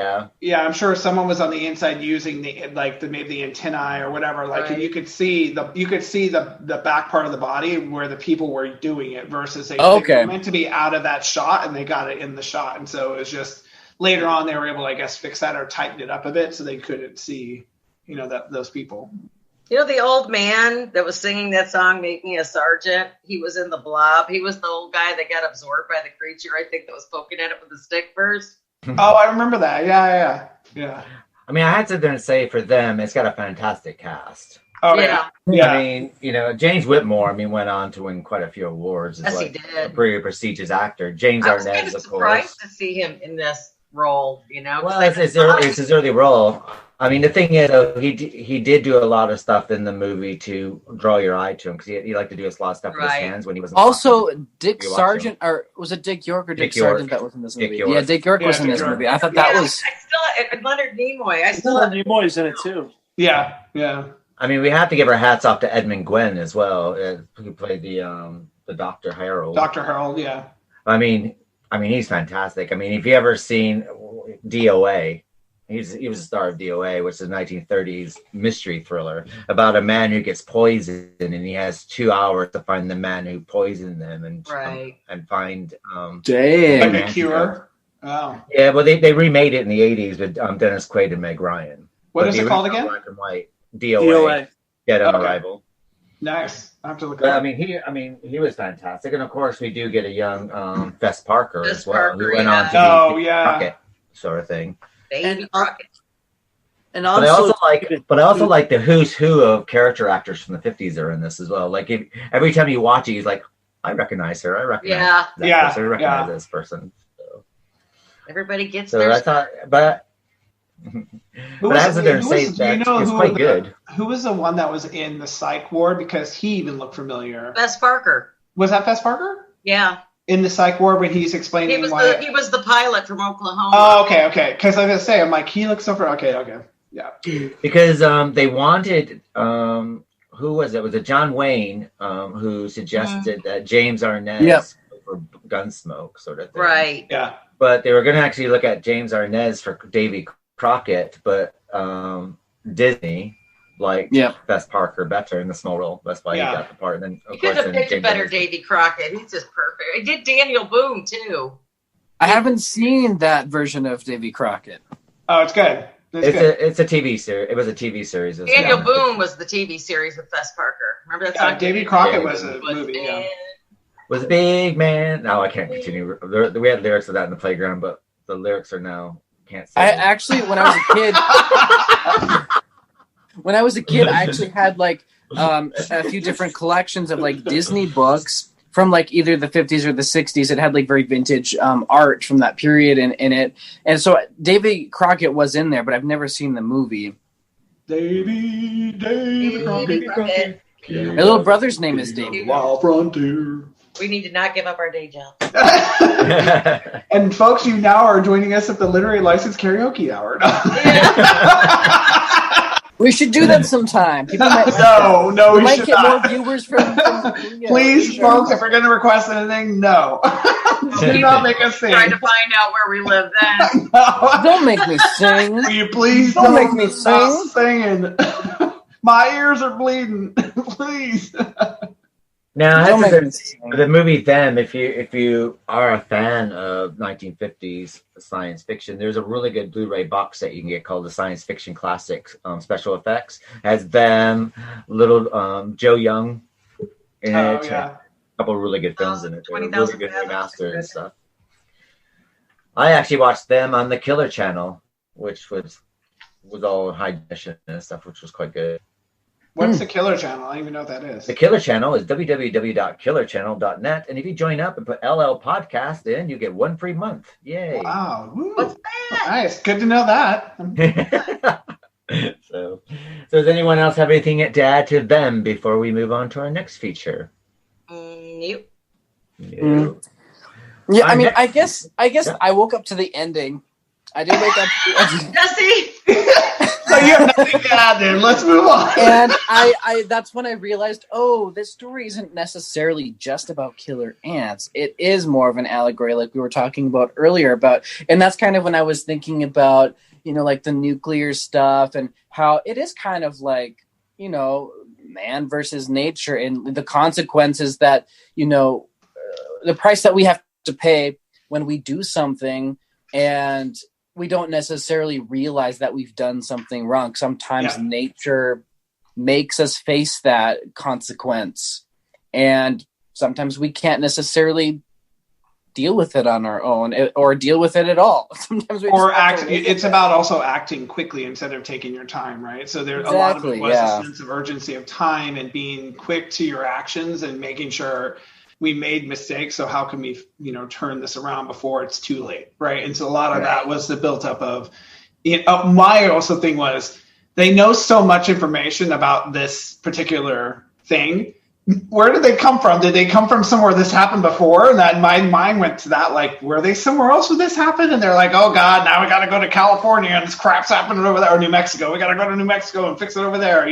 Speaker 4: Yeah, I'm sure someone was on the inside using maybe the antennae or whatever. And you could see the back part of the body where the people were doing it versus they were meant to be out of that shot and they got it in the shot. And so it was just later on they were able to, I guess, fix that or tighten it up a bit so they couldn't see, those people.
Speaker 6: The old man that was singing that song, Make Me a Sergeant, he was in The Blob. He was the old guy that got absorbed by the creature, I think, that was poking at it with a stick first.
Speaker 4: Oh, I remember that. Yeah.
Speaker 2: I mean, I had to then say for them, it's got a fantastic cast.
Speaker 4: Oh, yeah.
Speaker 2: I mean, James Whitmore, went on to win quite a few awards.
Speaker 6: Yes, he did.
Speaker 2: A pretty prestigious actor. James Arness, of course. I was
Speaker 6: surprised to see him in this role,
Speaker 2: Well, it's his early role. I mean, the thing is, he did do a lot of stuff in the movie to draw your eye to him because he liked to do a lot of stuff with his hands when he was.
Speaker 5: Also, Dick Sargent, or was it Dick York or Dick Sargent that was in this movie? Yeah, Dick York was in this movie. I thought that was.
Speaker 6: Leonard Nimoy.
Speaker 3: Leonard Nimoy's in it too.
Speaker 4: Yeah.
Speaker 2: I mean, we have to give our hats off to Edmund Gwenn as well, who played the Dr. Harold.
Speaker 4: Dr. Harold, yeah.
Speaker 2: I mean, he's fantastic. I mean, if you ever seen DOA. He was a star of DOA, which is a 1930s mystery thriller about a man who gets poisoned, and he has 2 hours to find the man who poisoned them and find
Speaker 4: like a cure. Wow.
Speaker 2: Yeah, well, they remade it in the 80s with Dennis Quaid and Meg Ryan.
Speaker 4: What is it called again?
Speaker 2: Black and white. DOA. Dead on Arrival.
Speaker 4: Nice. I have to look.
Speaker 2: But
Speaker 4: up.
Speaker 2: he was fantastic, and of course we do get a young Fess Parker
Speaker 6: Fess
Speaker 2: as well,
Speaker 6: Parker,
Speaker 2: who went on to
Speaker 4: yeah.
Speaker 2: be
Speaker 4: Oh, yeah.
Speaker 2: Crockett sort of thing.
Speaker 6: Baby Crockett.
Speaker 3: And
Speaker 2: But I
Speaker 3: also,
Speaker 2: also like the who's who of character actors from the 50s are in this as well. Like every time you watch it, he's like, I recognize her. I recognize that person. I recognize this person. So,
Speaker 6: Everybody gets
Speaker 2: so
Speaker 6: their
Speaker 2: I thought, but I have to say that it's quite good.
Speaker 4: Who was the one that was in the psych ward? Because he even looked familiar.
Speaker 6: Fess Parker.
Speaker 4: Was that Fess Parker?
Speaker 6: Yeah.
Speaker 4: In the psych ward when he's explaining
Speaker 6: He was the pilot from Oklahoma.
Speaker 4: Oh, okay. Because I was going to say, I'm like, he looks so for... Okay. Yeah.
Speaker 2: Because they wanted... who was it? Was it John Wayne who suggested that James Arness for Gunsmoke sort of thing?
Speaker 6: Right.
Speaker 4: Yeah.
Speaker 2: But they were going to actually look at James Arness for Davy Crockett, but Disney liked Fess Parker better in the small role. That's why he got the part. And then,
Speaker 6: he could have picked a better Davy Crockett. He's just perfect. He did Daniel Boone, too.
Speaker 5: I haven't seen that version of Davy Crockett.
Speaker 4: Oh, it's good.
Speaker 2: It's a TV series. It was a TV series.
Speaker 6: Daniel Boone was the TV series with Fess Parker. Remember that song?
Speaker 4: Davy Crockett was a movie. Yeah.
Speaker 2: Was a big man. No, I can't continue. We had lyrics of that in the playground, but the lyrics are now can't say.
Speaker 5: When I was a kid, I actually had like a few different collections of like Disney books from like either the 50s or the 60s. It had like very vintage art from that period in it. And so Davy Crockett was in there, but I've never seen the movie.
Speaker 4: Davy Crockett.
Speaker 5: My little brother's name is Davy.
Speaker 4: Wild Frontier.
Speaker 6: We need to not give up our day job.
Speaker 4: And folks, you now are joining us at the Literary License Karaoke Hour.
Speaker 5: We should do that sometime. People might
Speaker 4: we
Speaker 5: might
Speaker 4: should
Speaker 5: get
Speaker 4: not.
Speaker 5: more viewers from
Speaker 4: Please, folks, if we're going to request anything, no. Do not make us sing.
Speaker 6: Trying to find out where we live then.
Speaker 5: Don't make me sing.
Speaker 4: Will you please
Speaker 5: don't make me
Speaker 4: stop singing? My ears are bleeding. Please.
Speaker 2: Now, the movie Them, if you are a fan of 1950s science fiction, there's a really good Blu-ray box set you can get called the Science Fiction Classics Special Effects. Has Them, little Joe Young in it.
Speaker 4: Yeah.
Speaker 2: A couple of really good films in it. Really good remaster and stuff. I actually watched Them on the Killer Channel, which was all high definition and stuff, which was quite good.
Speaker 4: What's the Killer Channel? I don't even know what that is.
Speaker 2: The Killer Channel is www.killerchannel.net. And if you join up and put LL Podcast in, you get 1 free month. Yay.
Speaker 4: Wow. Woo.
Speaker 6: What's that?
Speaker 4: Nice. Good to know that.
Speaker 2: So does anyone else have anything to add to Them before we move on to our next feature?
Speaker 6: Nope.
Speaker 2: No.
Speaker 5: Yeah, I mean, I guess I woke up to the ending. I did wake up to the ending.
Speaker 6: Jesse!
Speaker 4: So you have nothing to add then. Let's move on.
Speaker 5: And I that's when I realized, this story isn't necessarily just about killer ants. It is more of an allegory, like we were talking about earlier. And that's kind of when I was thinking about, like the nuclear stuff and how it is kind of like, man versus nature and the consequences that, the price that we have to pay when we do something and we don't necessarily realize that we've done something wrong. Sometimes nature makes us face that consequence, and sometimes we can't necessarily deal with it on our own or deal with it at all. Sometimes we
Speaker 4: it's about also acting quickly instead of taking your time, right? So there's a lot of it was a sense of urgency of time and being quick to your actions and making sure we made mistakes, so how can we, turn this around before it's too late, right? And so a lot of that was the built up of, my also thing was they know so much information about this particular thing. Where did they come from? Did they come from somewhere this happened before? And that my mind went to that, like, were they somewhere else where this happened? And they're like, oh God, now we got to go to California and this crap's happening over there, or New Mexico. We got to go to New Mexico and fix it over there,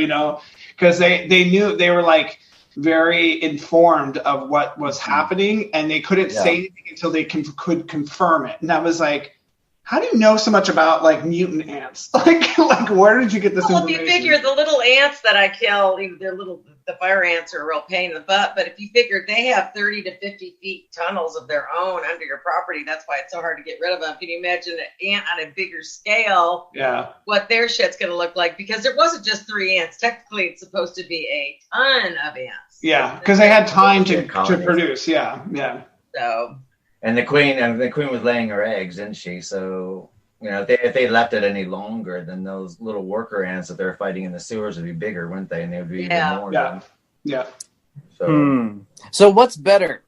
Speaker 4: because they knew, they were like, very informed of what was happening, and they couldn't say anything until they could confirm it. And I was like, how do you know so much about like mutant ants? like where did you get this information?
Speaker 6: Well, if you figure the little ants that I kill, they're little the fire ants are a real pain in the butt. But if you figure they have 30 to 50 feet tunnels of their own under your property, that's why it's so hard to get rid of them. Can you imagine an ant on a bigger scale?
Speaker 4: Yeah.
Speaker 6: What their shit's going to look like? Because there wasn't just 3 ants. Technically, it's supposed to be a ton of ants.
Speaker 4: Yeah, because they had time to produce. Yeah.
Speaker 6: So.
Speaker 2: And the queen was laying her eggs, didn't she? So, if they left it any longer, then those little worker ants that they're fighting in the sewers would be bigger, wouldn't they? And they would be even more.
Speaker 4: Yeah.
Speaker 5: So what's better?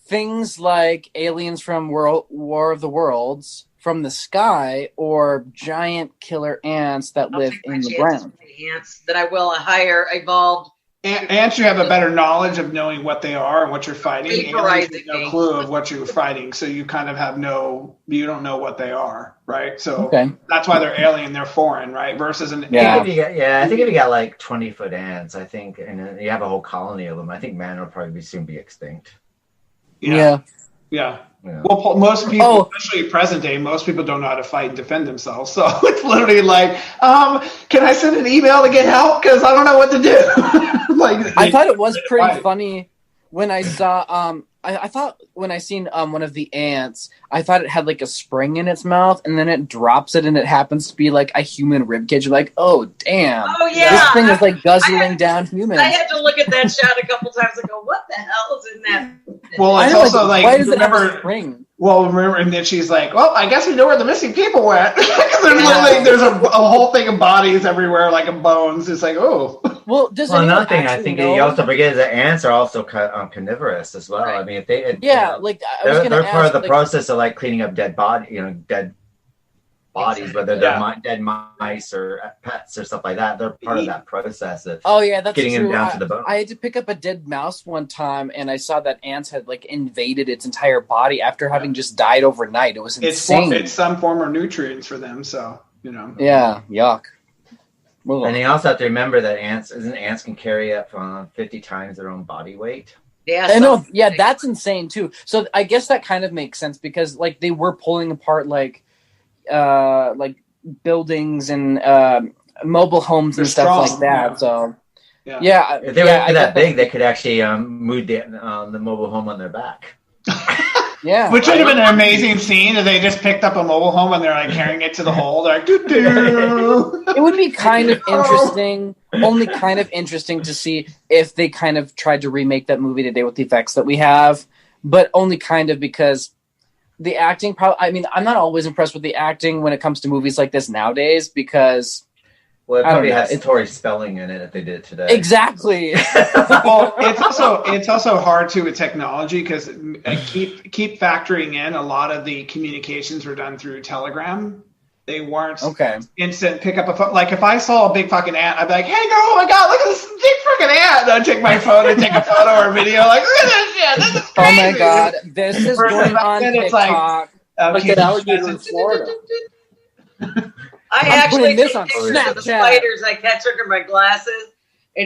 Speaker 5: Things like aliens from War of the Worlds from the sky, or giant killer ants that live in the ground?
Speaker 6: Ants that I will hire evolved.
Speaker 4: Ants, you have a better knowledge of knowing what they are and what you're fighting. And you have no clue of what you're fighting, so you kind of you don't know what they are, right? So that's why they're alien, they're foreign, right? Versus an
Speaker 2: I think if you got like 20-foot ants, I think, and you have a whole colony of them, I think man will probably soon be extinct.
Speaker 4: Yeah. Well, most people, especially present day, most people don't know how to fight and defend themselves. So it's literally like, can I send an email to get help? Because I don't know what to do.
Speaker 5: I thought it was pretty funny when I saw. I thought when I seen one of the ants, I thought it had like a spring in its mouth, and then it drops it, and it happens to be like a human ribcage. You're like, oh damn!
Speaker 6: Oh yeah,
Speaker 5: this thing is like guzzling down humans.
Speaker 6: I had to look at that shot a couple times and go, what the hell is in that?
Speaker 4: Well, it's also like,
Speaker 5: why does it have a spring?
Speaker 4: Well, remember, and then she's like, well, I guess we know where the missing people went. There's a whole thing of bodies everywhere, like of bones. It's like, oh.
Speaker 5: Well,
Speaker 2: another thing I think you also forget is that ants are also carnivorous as well. Right. I mean, if they they're part of the process of like cleaning up dead bodies, whether they're dead mice or pets or stuff like that. They're part of that process of
Speaker 5: that's
Speaker 2: getting
Speaker 5: true.
Speaker 2: them down to the bone.
Speaker 5: I had to pick up a dead mouse one time, and I saw that ants had like invaded its entire body after having just died overnight. It was insane.
Speaker 4: It's some form of nutrients for them, so
Speaker 5: Yeah, yuck.
Speaker 2: And you also have to remember that ants can carry up 50 times their own body weight.
Speaker 5: Yeah, I know. Yeah, that's insane too. So I guess that kind of makes sense because like they were pulling apart like buildings and mobile homes and stuff like that. So
Speaker 2: if they were that big, they could actually move the mobile home on their back.
Speaker 5: Yeah,
Speaker 4: which would have been an amazing scene if they just picked up a mobile home and they're like carrying it to the hole. They're like, doo-doo.
Speaker 5: It would be kind of interesting, only kind of interesting to see if they kind of tried to remake that movie today with the effects that we have, but only kind of because the acting. I mean, I'm not always impressed with the acting when it comes to movies like this nowadays because.
Speaker 2: Well, it probably has Tori Spelling in it if they did it today.
Speaker 5: Exactly.
Speaker 4: Well, it's also hard too with technology because keep factoring in a lot of the communications were done through Telegram. They weren't instant pick up a phone. Like if I saw a big fucking ant, I'd be like, "Hey girl, oh my god, look at this big fucking ant!" And I'd take my phone and take a photo or a video. Like, look at this shit. This is crazy.
Speaker 5: Oh my god, this is going on TikTok. Like an alligator in Florida.
Speaker 6: I actually take pictures of the spiders I catch under my glasses.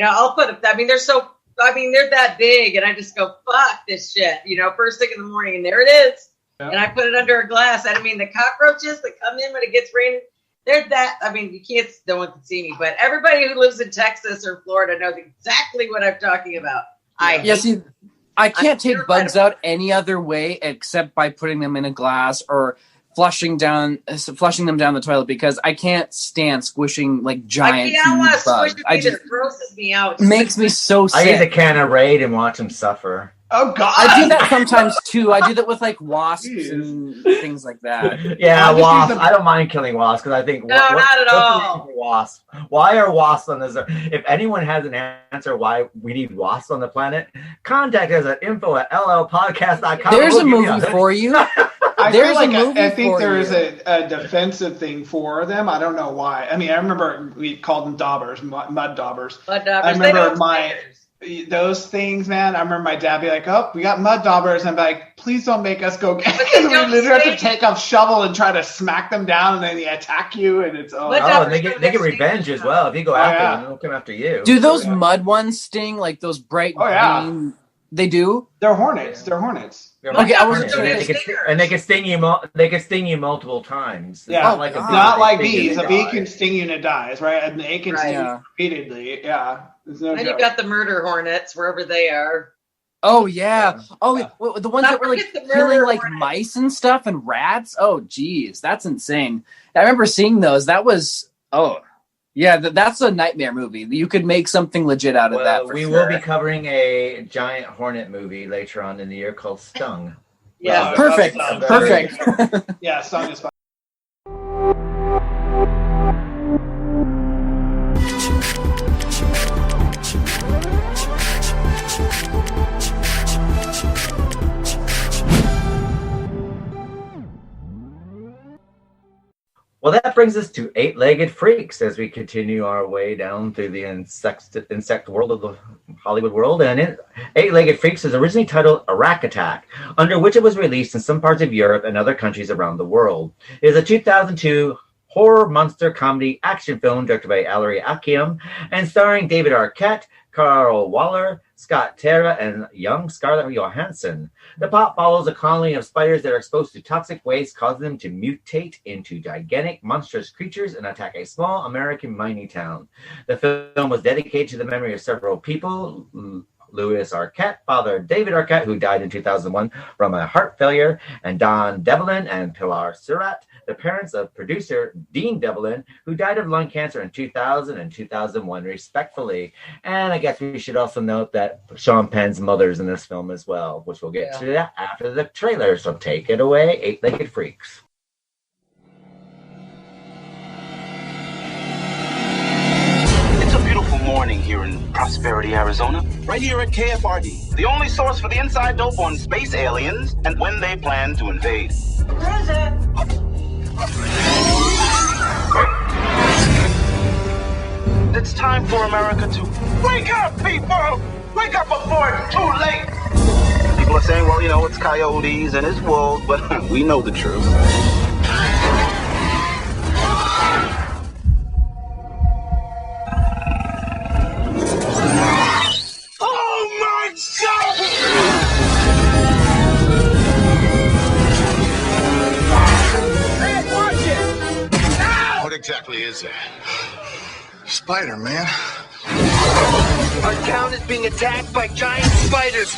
Speaker 6: I'll put it. I mean, they're that big, and I just go, fuck this shit. First thing in the morning, and there it is. Yeah. And I put it under a glass. I mean, the cockroaches that come in when it gets raining, they're that. I mean, no one can see me, but everybody who lives in Texas or Florida knows exactly what I'm talking about.
Speaker 5: I can't take bugs out any other way except by putting them in a glass or flushing them down the toilet because I can't stand squishing like giant bugs.
Speaker 6: It grosses me out.
Speaker 5: Makes me so sick.
Speaker 2: I use a can of Raid and watch them suffer.
Speaker 4: Oh God!
Speaker 5: I do that sometimes too. I do that with like wasps and things like that.
Speaker 2: Yeah, wasps. I don't mind killing wasps because I think
Speaker 6: not at all.
Speaker 2: Wasps. Why are wasps on this? If anyone has an answer why we need wasps on the planet, contact us at info@llpodcast.com.
Speaker 5: There's a movie for you.
Speaker 4: I think there is a defensive thing for them. I don't know why. I mean, I remember we called them daubers, mud daubers. I remember those things, man. I remember my dad be like, "Oh, we got mud daubers," and I'm like, "Please don't make us go get." We literally have to take a shovel and try to smack them down, and then they attack you, and it's
Speaker 2: and they get revenge as well. If you go after them, they'll come after you.
Speaker 5: Do those mud ones sting like those bright green? They do.
Speaker 4: They're hornets. They're hornets.
Speaker 5: Okay, I wasn't sure.
Speaker 2: And they can sting you. They can sting you multiple times.
Speaker 4: Yeah, not like bees. A bee can sting you and it dies, right? And they can sting you repeatedly. Yeah. There's no
Speaker 6: And
Speaker 4: joke.
Speaker 6: you've got the murder hornets wherever they are.
Speaker 5: Oh yeah. Oh, the ones that were like
Speaker 6: Forget the
Speaker 5: killing
Speaker 6: murder
Speaker 5: like
Speaker 6: hornets.
Speaker 5: mice and stuff and rats. Oh, geez, that's insane. I remember seeing those. That was that's a nightmare movie. You could make something legit out of that. For
Speaker 2: we
Speaker 5: sure.
Speaker 2: will be covering a giant hornet movie later on in the year called Stung.
Speaker 6: Yeah.
Speaker 5: Perfect. Perfect.
Speaker 4: Yeah, Song is fine.
Speaker 2: Well, that brings us to Eight-Legged Freaks as we continue our way down through the insect world of the Hollywood world. And Eight-Legged Freaks was originally titled Arach Attack, under which it was released in some parts of Europe and other countries around the world. It is a 2002 horror monster comedy action film directed by Ellory Elkayem and starring David Arquette, Carl Waller, Scott Terra, and young Scarlet Johansson. The plot follows a colony of spiders that are exposed to toxic waste, causing them to mutate into gigantic, monstrous creatures and attack a small American mining town. The film was dedicated to the memory of several people. Louis Arquette, father David Arquette, who died in 2001 from a heart failure, and Don Devlin and Pilar Surratt, the parents of producer Dean Devlin, who died of lung cancer in 2000 and 2001, respectfully. And I guess we should also note that Sean Penn's mother's in this film as well, which we'll get to that after the trailer. So take it away, Eight-Legged Freaks.
Speaker 11: It's a beautiful morning here in Prosperity, Arizona. Right here at KFRD, the only source for the inside dope on space aliens and when they plan to invade. It's time for America to wake up, people! Wake up before it's too late! People are saying, well, you know, it's coyotes and it's wolves, but we know the truth. Oh my God! Hey, watch it! Now!
Speaker 8: What exactly is that? Spider, man.
Speaker 11: Our town is being attacked by giant spiders.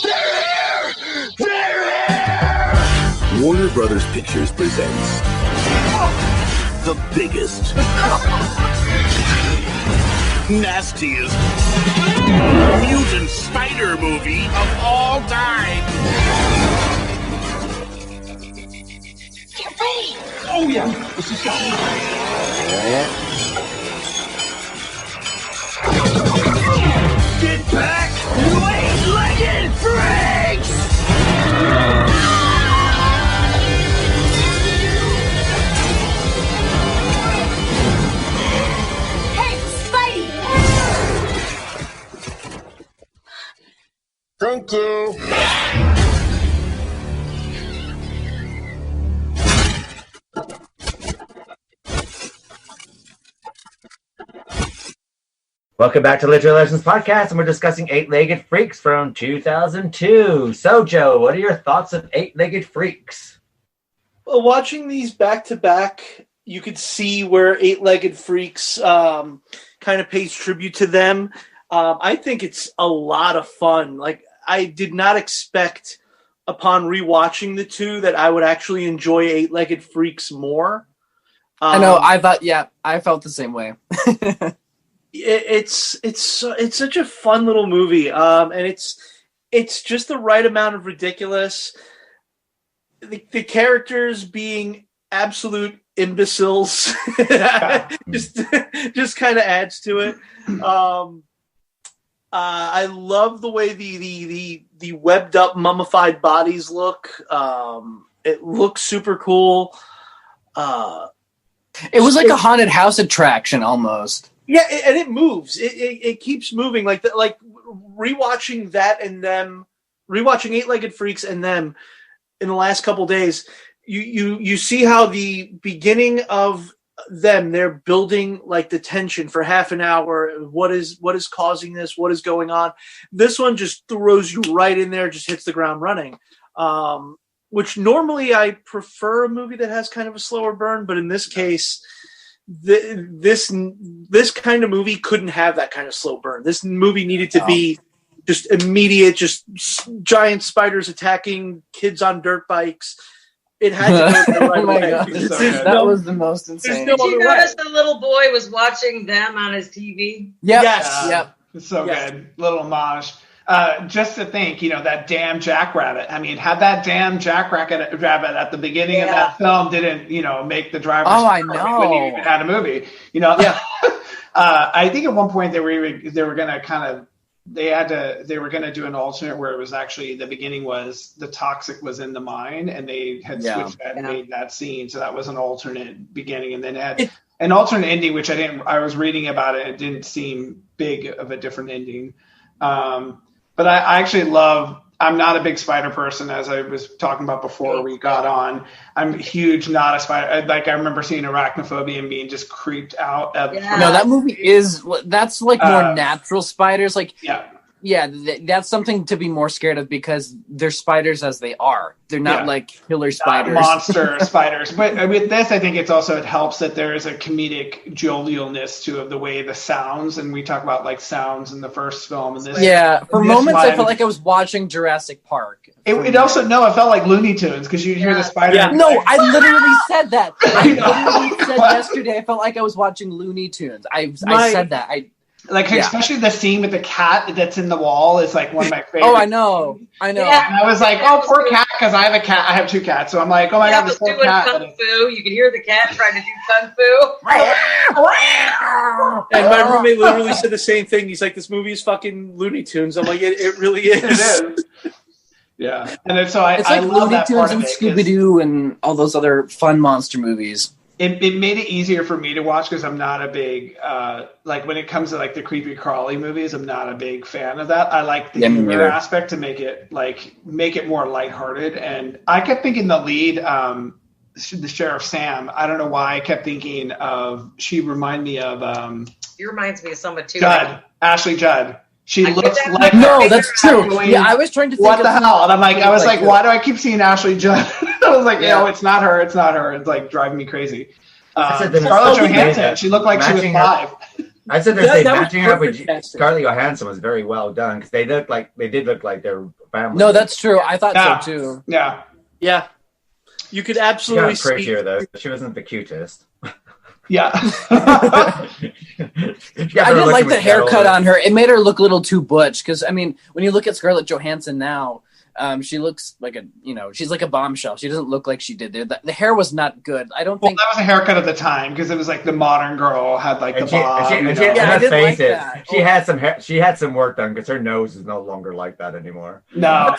Speaker 11: They're here! They're here!
Speaker 12: Warner Brothers Pictures presents the biggest, nastiest mutant spider movie of all time.
Speaker 11: Oh yeah, this is going. Get back, you eight-legged freaks!
Speaker 13: Hey, Spidey!
Speaker 8: Thank you.
Speaker 2: Welcome back to Literary Legends Podcast, and we're discussing Eight-Legged Freaks from 2002. So, Joe, what are your thoughts of Eight-Legged Freaks?
Speaker 3: Well, watching these back to back, you could see where Eight-Legged Freaks kind of pays tribute to them. I think it's a lot of fun. Like, I did not expect upon rewatching the two that I would actually enjoy Eight-Legged Freaks more.
Speaker 5: I know. I felt the same way.
Speaker 3: It's such a fun little movie, and it's just the right amount of ridiculous. The characters being absolute imbeciles just kind of adds to it. I love the way the webbed up mummified bodies look. It looks super cool.
Speaker 5: It was like a haunted house attraction almost.
Speaker 3: Yeah, and it moves. It keeps moving. Like rewatching that and them, rewatching Eight-Legged Freaks and them in the last couple days. You see how the beginning of them, they're building like the tension for half an hour. What is causing this? What is going on? This one just throws you right in there. Just hits the ground running. which normally I prefer a movie that has kind of a slower burn, but in this case, this kind of movie couldn't have that kind of slow burn. This movie needed to be just immediate, just giant spiders attacking kids on dirt bikes. It had to go the right way.
Speaker 5: God. That was the most insane.
Speaker 6: Did you notice the little boy was watching them on his TV?
Speaker 5: Yep.
Speaker 3: Yes.
Speaker 5: Yep.
Speaker 4: It's so good. Little homage. Just to think, that damn jackrabbit. I mean, had that damn jackrabbit at the beginning of that film didn't, make the driver's
Speaker 5: I
Speaker 4: car,
Speaker 5: know.
Speaker 4: we wouldn't even had a movie. I think at one point they were going to kind of they were going to do an alternate where it was actually the beginning was the toxic was in the mine, and they had switched that and made that scene, so that was an alternate beginning, and then had an alternate ending, which I was reading about it. It didn't seem big of a different ending. But I actually I'm not a big spider person, as I was talking about before we got on. I'm huge, not a spider. Like, I remember seeing Arachnophobia and being just creeped out. No,
Speaker 5: that movie that's like more natural spiders. Like, that's something to be more scared of because they're spiders as they are. They're not like killer spiders.
Speaker 4: Monster spiders. But with this, I think it helps that there is a comedic jovialness to the way the sounds, and we talk about like sounds in the first film. And this,
Speaker 5: for moments I felt like I was watching Jurassic Park.
Speaker 4: It also, it felt like Looney Tunes because you'd hear the spider.
Speaker 5: Yeah. No, I literally said that. I literally said yesterday I felt like I was watching Looney Tunes. I said that.
Speaker 4: Especially the scene with the cat that's in the wall is like one of my favorites.
Speaker 5: Oh, I know.
Speaker 4: And I was like, poor cat, because I have a cat. I have two cats, so I'm like, oh my god, this poor cat.
Speaker 6: Kung fu. You could hear the cat trying to do kung fu.
Speaker 3: And my roommate literally said the same thing. He's like, this movie is fucking Looney Tunes. I'm like, it really is.
Speaker 4: It is. Yeah, and so
Speaker 5: it's like Looney Tunes and Scooby Doo and all those other fun monster movies.
Speaker 4: It made it easier for me to watch because I'm not a big when it comes to like the creepy crawly movies, I'm not a big fan of that. I like the humor aspect to make it more lighthearted. And I kept thinking the lead, the Sheriff Sam. I don't know why I kept thinking of. She reminded me of.
Speaker 6: He reminds me of someone too.
Speaker 4: Ashley Judd. She looks like
Speaker 5: no, that's true. I was trying to think
Speaker 4: what the hell, and I was like, why do I keep seeing Ashley Judd? I was like, no, it's not her. It's not her. It's like driving me crazy. Scarlett Johansson. She looked like she was 5.
Speaker 2: I said that matching her with Scarlett Johansson was very well done because they did look like their family.
Speaker 5: No, that's true. I thought so too.
Speaker 4: Yeah.
Speaker 3: You could absolutely
Speaker 2: see. Prettier though. She wasn't the cutest.
Speaker 4: Yeah.
Speaker 5: I didn't like the haircut on her. It made her look a little too butch because, I mean, when you look at Scarlett Johansson now, she looks like she's like a bombshell. She doesn't look like she did there. The hair was not good. I don't think
Speaker 4: that was a haircut at the time because it was like the modern girl had like the bob.
Speaker 2: She had some hair. She had some work done because her nose is no longer like that anymore.
Speaker 4: No.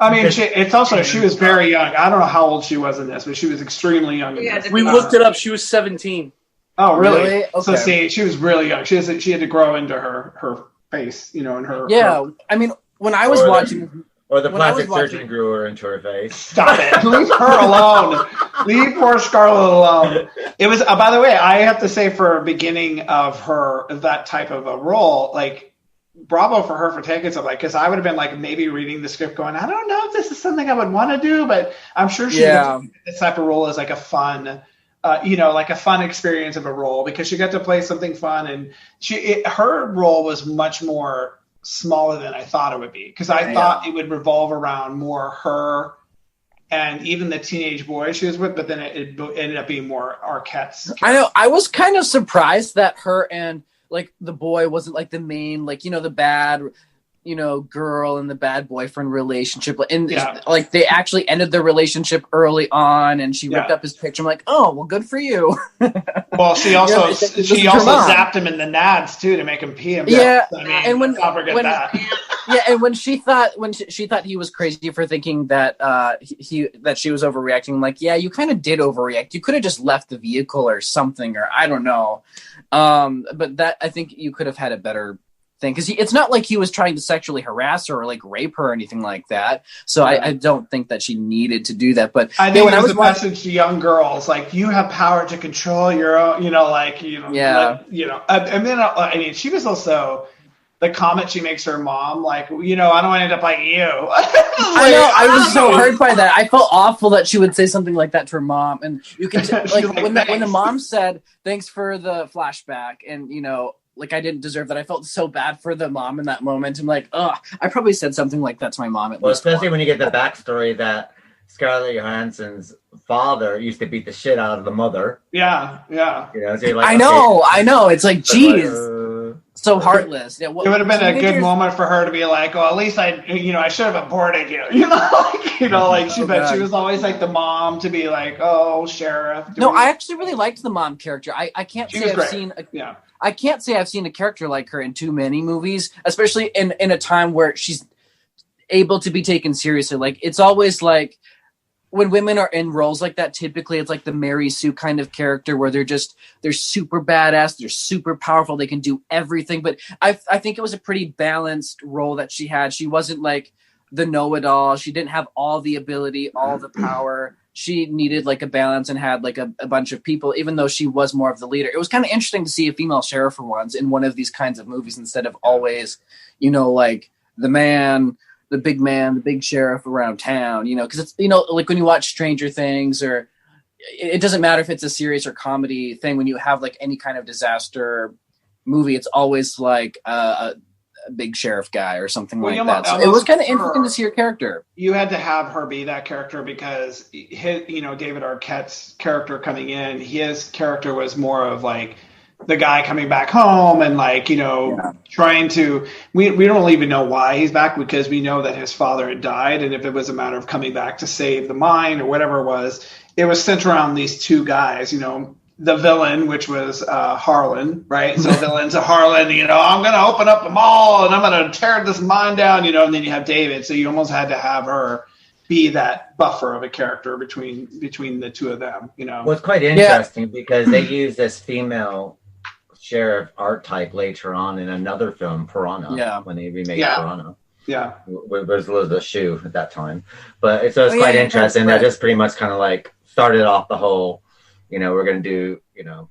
Speaker 4: I mean, she was very young. I don't know how old she was in this, but she was extremely young.
Speaker 3: We looked it up. She was 17.
Speaker 4: Oh, really? Okay. So see, she was really young. She had to grow into her face, and her.
Speaker 5: Yeah, I mean, when I was watching.
Speaker 2: Or the plastic surgeon grew her into her face.
Speaker 4: Stop it. Leave her alone. Leave poor Scarlett alone. It was, by the way, I have to say for a beginning of that type of a role, like, bravo for her for taking something, because I would have been like maybe reading the script going, I don't know if this is something I would want to do, but I'm sure she would this type of role as like a fun, like a fun experience of a role because she got to play something fun. And her role was much more smaller than I thought it would be because I thought it would revolve around more her and even the teenage boy she was with, but then it ended up being more Arquette's character.
Speaker 5: I know. I was kind of surprised that her and like the boy wasn't like the main, like, the bad, girl and the bad boyfriend relationship. And like they actually ended their relationship early on and she ripped up his picture. I'm like, oh, well, good for you.
Speaker 4: Well, she also zapped him in the nads too to make him pee himself.
Speaker 5: Yeah.
Speaker 4: I mean,
Speaker 5: and when
Speaker 4: that.
Speaker 5: and when she thought he was crazy for thinking that that she was overreacting, I'm like, yeah, you kind of did overreact. You could have just left the vehicle or something, or I don't know. But that, I think you could have had a better thing because it's not like he was trying to sexually harass her or like rape her or anything like that. So I don't think that she needed to do that. But
Speaker 4: I think it was a message to young girls, like you have power to control your own, I mean, she was also the comment she makes her mom, like, you know, I don't want to end up like you.
Speaker 5: I know. I was so hurt by that. I felt awful that she would say something like that to her mom. And you can like when the mom said, "Thanks for the flashback," and you know, like I didn't deserve that. I felt so bad for the mom in that moment. I'm like, oh, I probably said something like that to my mom.
Speaker 2: Especially when you get the backstory that Scarlett Johansson's father used to beat the shit out of the mother.
Speaker 4: Yeah.
Speaker 2: You know, so you're like,
Speaker 5: I know. It's like, geez, so heartless. Yeah,
Speaker 4: it would have been a good moment for her to be like, "Oh, at least I should have aborted you." You know, like she was always like the mom to be like, "Oh, sheriff."
Speaker 5: I actually really liked the mom character. I can't say I've seen. I can't say I've seen a character like her in too many movies, especially in a time where she's able to be taken seriously. Like it's always like when women are in roles like that, typically it's like the Mary Sue kind of character where they're super badass, they're super powerful, they can do everything. But I think it was a pretty balanced role that she had. She wasn't like the know-it-all. She didn't have all the ability, all the power. She needed like a balance and had like a bunch of people, even though she was more of the leader. It was kind of interesting to see a female sheriff for once in one of these kinds of movies instead of always, you know, like the big sheriff around town, you know, because it's, you know, like when you watch Stranger Things, or it doesn't matter if it's a serious or comedy thing, when you have like any kind of disaster movie, it's always like a big sheriff guy or something like that. So it was kind of interesting to see her character.
Speaker 4: You had to have her be that character because David Arquette's character coming in, his character was more of like the guy coming back home and like, you know, trying to, we don't even know why he's back, because we know that his father had died. And if it was a matter of coming back to save the mine or whatever it was centered around these two guys, you know, the villain, which was Harlan, right? So villain's a Harlan, you know, I'm going to open up the mall and I'm going to tear this mine down, you know, and then you have David. So you almost had to have her be that buffer of a character between the two of them, you know.
Speaker 2: Well, it's quite interesting because they use this female sheriff archetype later on in another film, Piranha, when they remade Piranha.
Speaker 4: Yeah.
Speaker 2: It was Elizabeth Shue at that time. But it's quite interesting. That just pretty much kind of like started off the whole, you know, we're going to do, you know,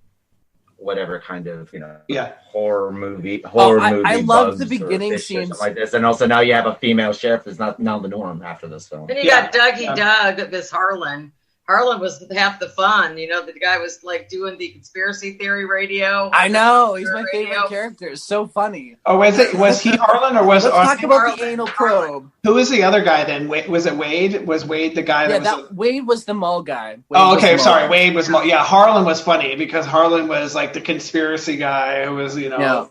Speaker 2: whatever kind of, you know, horror movie. I
Speaker 5: love the beginning scenes
Speaker 2: like this, and also now you have a female sheriff that's not now the norm after this film.
Speaker 6: Then you got Dougie Doug, this Harlan. Harlan was half the fun, you know. The guy was like doing the conspiracy theory radio.
Speaker 5: I know, he's my favorite character. It's so funny.
Speaker 4: Oh, was he Harlan or was?
Speaker 5: Let's talk about the anal probe.
Speaker 4: Who was the other guy then? Was it Wade? Was Wade the guy
Speaker 5: Wade was the mall guy.
Speaker 4: Wade was mall. Yeah, Harlan was funny because Harlan was like the conspiracy guy who was, you know,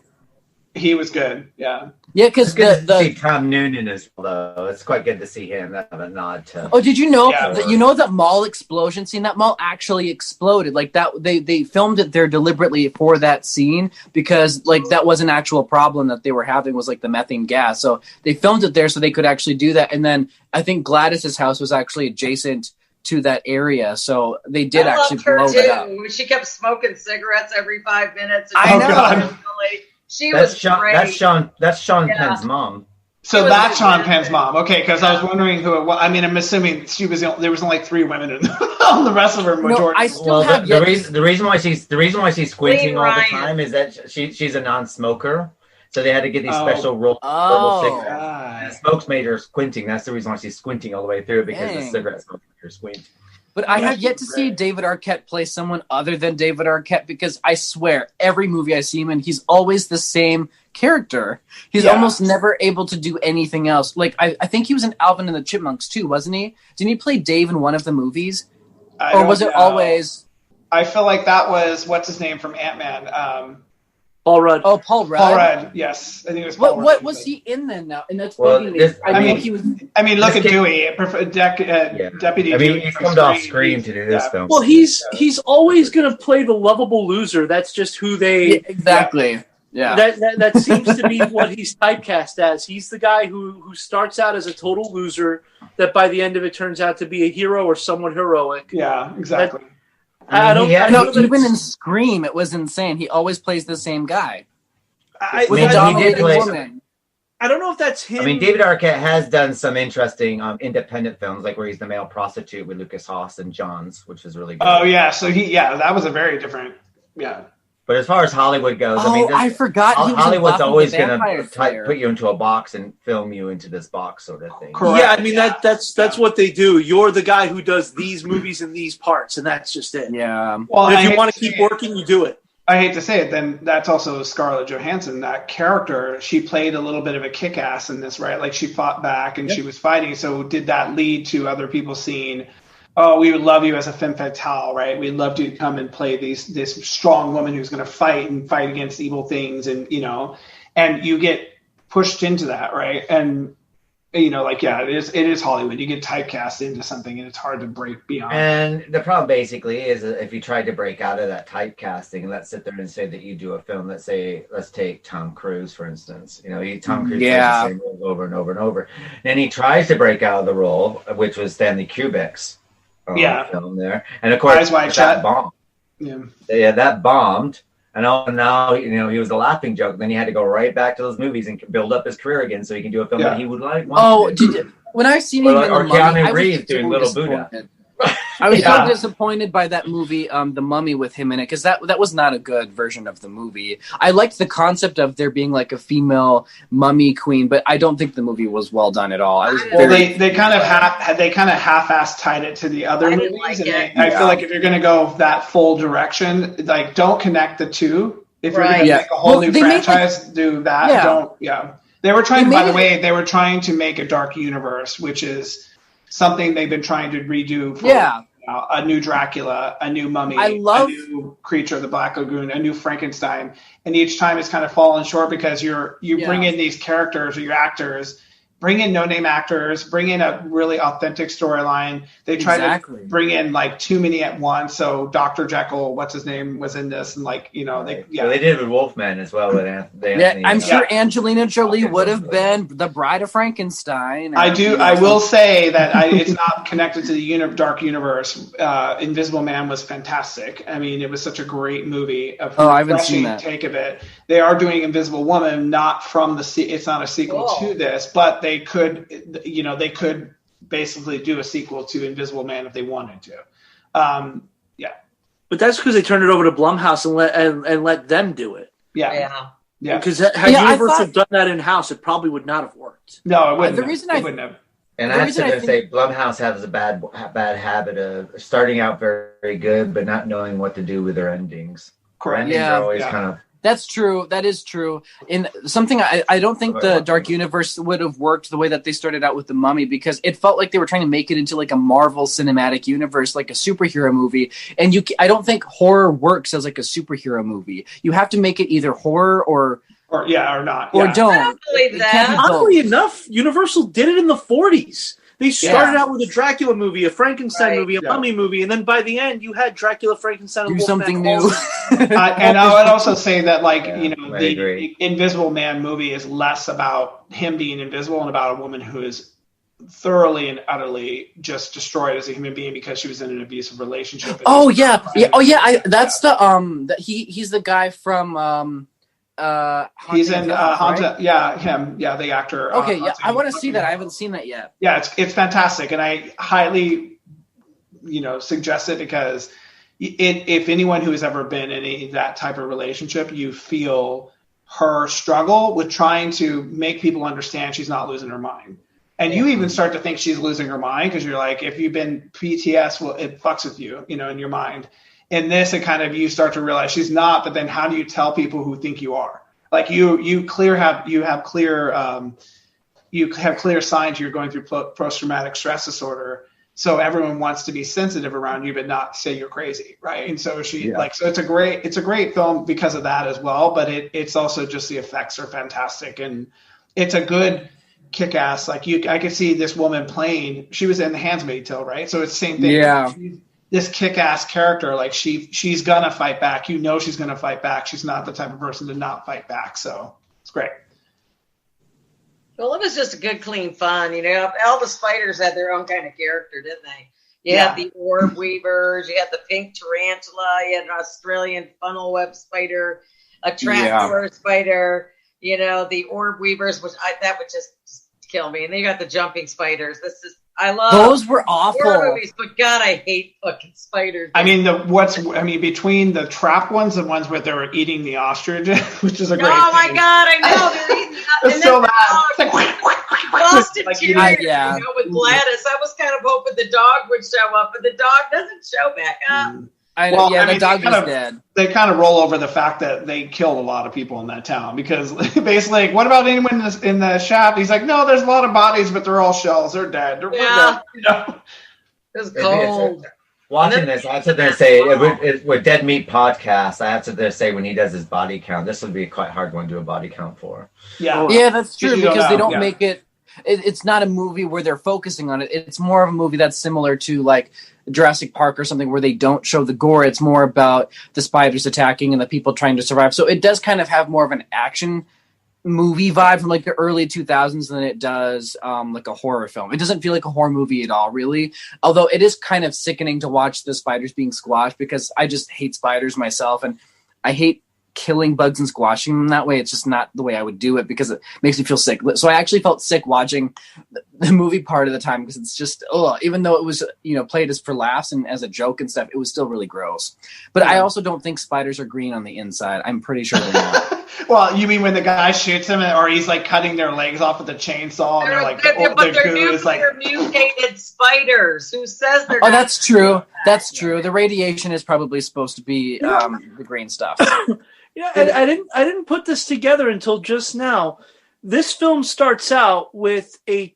Speaker 4: he was good. Yeah.
Speaker 5: Yeah, because
Speaker 2: the see Tom Noonan as well, though. It's quite good to see him have a nod to.
Speaker 5: Oh, did you know? You know that mall explosion scene? That mall actually exploded. Like that, they filmed it there deliberately for that scene because like that was an actual problem that they were having, was like the methane gas. So they filmed it there so they could actually do that. And then I think Gladys's house was actually adjacent to that area, so they did actually blow it up.
Speaker 6: She kept smoking cigarettes every 5 minutes.
Speaker 5: I know.
Speaker 6: Was great.
Speaker 2: That's Sean Penn's mom.
Speaker 4: So that's Sean Penn's mom. Okay, because I was wondering who it was. I mean, I'm assuming she was. There was only 3 women in the rest of her majority.
Speaker 5: I still have
Speaker 2: the reason why she's squinting all the time is that she's a non-smoker. So they had to get these special rollable cigarettes. Smokes made her squinting. That's the reason why she's squinting all the way through, because the cigarette smoke made her squint.
Speaker 5: But I have yet to see David Arquette play someone other than David Arquette, because I swear every movie I see him in, he's always the same character. He's almost never able to do anything else. Like I think he was in Alvin and the Chipmunks too, wasn't he? Didn't he play Dave in one of the movies? Or was it always?
Speaker 4: I feel like that was what's his name from Ant-Man.
Speaker 3: Paul Rudd.
Speaker 5: Oh, Paul Rudd.
Speaker 4: Paul Rudd. Yes, I think it was. Paul Rudd.
Speaker 5: What was he in then? Now, and that's
Speaker 4: I mean, look at Dewey, Deputy.
Speaker 2: I mean, he's come off screen to do this film.
Speaker 3: Well, he's always going to play the lovable loser. That's just who they
Speaker 5: exactly. Yeah.
Speaker 3: That seems to be what he's typecast as. He's the guy who starts out as a total loser that by the end of it turns out to be a hero or someone heroic.
Speaker 4: Yeah, exactly.
Speaker 3: I don't know.
Speaker 5: Even in Scream, it was insane. He always plays the same guy.
Speaker 3: I don't know if that's him.
Speaker 2: I mean, David Arquette has done some interesting independent films, like where he's the male prostitute with Lucas Haas and Johns, which is really good.
Speaker 4: Oh yeah, so that was a very different. Yeah.
Speaker 2: But as far as Hollywood goes,
Speaker 5: I forgot he was in
Speaker 2: Hollywood's
Speaker 5: Buffy
Speaker 2: always
Speaker 5: the
Speaker 2: going
Speaker 5: Vampire
Speaker 2: to
Speaker 5: Slayer.
Speaker 2: put you into a box and film you into this box sort of thing.
Speaker 4: Correct.
Speaker 3: Yeah, I mean that's what they do. You're the guy who does these movies in these parts, and that's just it.
Speaker 5: Yeah.
Speaker 4: Well,
Speaker 3: And
Speaker 4: I
Speaker 3: if you
Speaker 4: hate
Speaker 3: want
Speaker 4: to
Speaker 3: to keep
Speaker 4: say it.
Speaker 3: working, you do it.
Speaker 4: I hate to say it, then that's also Scarlet Johansson. That character, she played a little bit of a kick-ass in this, right? Like she fought back and she was fighting. So did that lead to other people seeing, oh, we would love you as a femme fatale, right? We'd love you to come and play this strong woman who's going to fight against evil things, and and you get pushed into that, right? And it is Hollywood. You get typecast into something, and it's hard to break beyond.
Speaker 2: And the problem basically is that if you tried to break out of that typecasting, let's sit there and say that you do a film. Let's take Tom Cruise, for instance. Tom Cruise plays the same role over and over and over. And he tries to break out of the role, which was Stanley Kubrick's film there. And of course, that bombed. Yeah, that bombed. And now he was a laughing joke. Then he had to go right back to those movies and build up his career again, so he can do a film that he would like.
Speaker 5: When I seen him in The Mummy,
Speaker 2: Keanu Reeves doing Little Buddha.
Speaker 5: I was so disappointed by that movie, The Mummy, with him in it, because that was not a good version of the movie. I liked the concept of there being like a female mummy queen, but I don't think the movie was well done at all.
Speaker 4: They kind of half-assed tied it to the other movies, I feel like if you're going to go that full direction, like don't connect the two. If you're going to make a whole new franchise, do that. Don't. They were trying. By the way, they were trying to make a dark universe, which is something they've been trying to redo for a new Dracula, a new Mummy, a new Creature of the Black Lagoon, a new Frankenstein. And each time it's kind of fallen short because you bring in these characters or your actors, bring in no-name actors, bring in a really authentic storyline. They try to bring in like too many at once. So Dr. Jekyll, what's his name, was in this, and they
Speaker 2: did with Wolfman as well. With Anthony,
Speaker 5: I'm sure Angelina Jolie would have been the Bride of Frankenstein.
Speaker 4: I will say that it's not connected to the dark universe. Invisible Man was fantastic. I mean, it was such a great movie.
Speaker 5: I haven't seen that.
Speaker 4: Take of it. They are doing Invisible Woman, not from it's not a sequel to this, but they could basically do a sequel to Invisible Man if they wanted to.
Speaker 3: But that's because they turned it over to Blumhouse and let them do it.
Speaker 4: Yeah.
Speaker 3: Because had Universal done that in house, it probably would not have worked.
Speaker 4: No, it wouldn't.
Speaker 2: It wouldn't have. And I have to say, Blumhouse has a bad habit of starting out very, very good, but not knowing what to do with their endings.
Speaker 4: Correct.
Speaker 2: Endings are always kind of.
Speaker 5: That's true. That is true. In something, I don't think the Dark Universe would have worked the way that they started out with The Mummy, because it felt like they were trying to make it into like a Marvel Cinematic Universe, like a superhero movie. And I don't think horror works as like a superhero movie. You have to make it either horror or
Speaker 4: not.
Speaker 5: Or don't.
Speaker 6: I don't believe that.
Speaker 3: Oddly enough, Universal did it in the 40s. They started out with a Dracula movie, a Frankenstein movie, a Mummy movie, and then by the end, you had Dracula, Frankenstein, and
Speaker 5: something new.
Speaker 4: And I would also say that, the Invisible Man movie is less about him being invisible and about a woman who is thoroughly and utterly just destroyed as a human being because she was in an abusive relationship.
Speaker 5: That's the he's the guy from.
Speaker 4: He's in Haunted, right? Him, the actor.
Speaker 5: Okay, I want to see that. I haven't seen that yet.
Speaker 4: Yeah, it's fantastic, and I highly, suggest it because if anyone who has ever been in that type of relationship, you feel her struggle with trying to make people understand she's not losing her mind, and you even start to think she's losing her mind because you're like, if you've been PTS, well, it fucks with you, in your mind. In this, it kind of, you start to realize she's not, but then how do you tell people who think you are? Like you have clear signs you're going through post-traumatic stress disorder. So everyone wants to be sensitive around you, but not say you're crazy, right? And so so it's a great film because of that as well. But it's also just the effects are fantastic, and it's a good kick-ass. I could see this woman playing. She was in The Handmaid's Tale, right? So it's the same thing.
Speaker 5: Yeah.
Speaker 4: This kick-ass character, like she's gonna fight back. She's gonna fight back. She's not the type of person to not fight back. So it's great.
Speaker 6: Well, it was just a good, clean fun. All the spiders had their own kind of character, didn't they? You had the orb weavers, you had the pink tarantula, you had an Australian funnel web spider, a trapdoor spider. The orb weavers, that would just kill me. And then you got the jumping spiders. I love
Speaker 5: Those were awful.
Speaker 6: horror movies, but God, I hate fucking spiders.
Speaker 4: I mean, between the trap ones and ones where they were eating the ostrich, which is a great.
Speaker 6: Oh my
Speaker 4: scene.
Speaker 6: God, I know they're eating
Speaker 4: It's
Speaker 6: and
Speaker 4: so
Speaker 6: then
Speaker 4: bad.
Speaker 6: lost in
Speaker 4: Like,
Speaker 6: tears,
Speaker 5: yeah.
Speaker 6: with Gladys. I was kind of hoping the dog would show up, but the dog doesn't show back up.
Speaker 5: The dog
Speaker 4: they
Speaker 5: was dead.
Speaker 4: They kind of roll over the fact that they killed a lot of people in that town because basically, like, what about anyone in the shaft? He's like, no, there's a lot of bodies, but they're all shells. They're dead. We're dead. You know?
Speaker 6: It was cold.
Speaker 2: Watching this, I have to there say with Dead Meat podcast, I have to there say when he does his body count, this would be quite hard one to do a body count for.
Speaker 5: Yeah, that's true because they don't
Speaker 4: yeah.
Speaker 5: make it. It's not a movie where they're focusing on it. It's more of a movie that's similar to like Jurassic Park or something where they don't show the gore. It's more about the spiders attacking and the people trying to survive. So it does kind of have more of an action movie vibe from like the early 2000s than it does like a horror film. It doesn't feel like a horror movie at all, really. Although it is kind of sickening to watch the spiders being squashed because I just hate spiders myself and I hate killing bugs and squashing them that way. It's just not the way I would do it because it makes me feel sick. So I actually felt sick watching the movie part of the time because it's just, even though it was, played as for laughs and as a joke and stuff, it was still really gross. But I also don't think spiders are green on the inside. I'm pretty sure they're not.
Speaker 4: Well, you mean when the guy shoots him or he's like cutting their legs off with a chainsaw and they're like,
Speaker 6: they're mutated spiders. Who says they're?
Speaker 5: Oh, that's true. That's true. The radiation is probably supposed to be the green stuff.
Speaker 3: Yeah, I didn't put this together until just now. This film starts out with a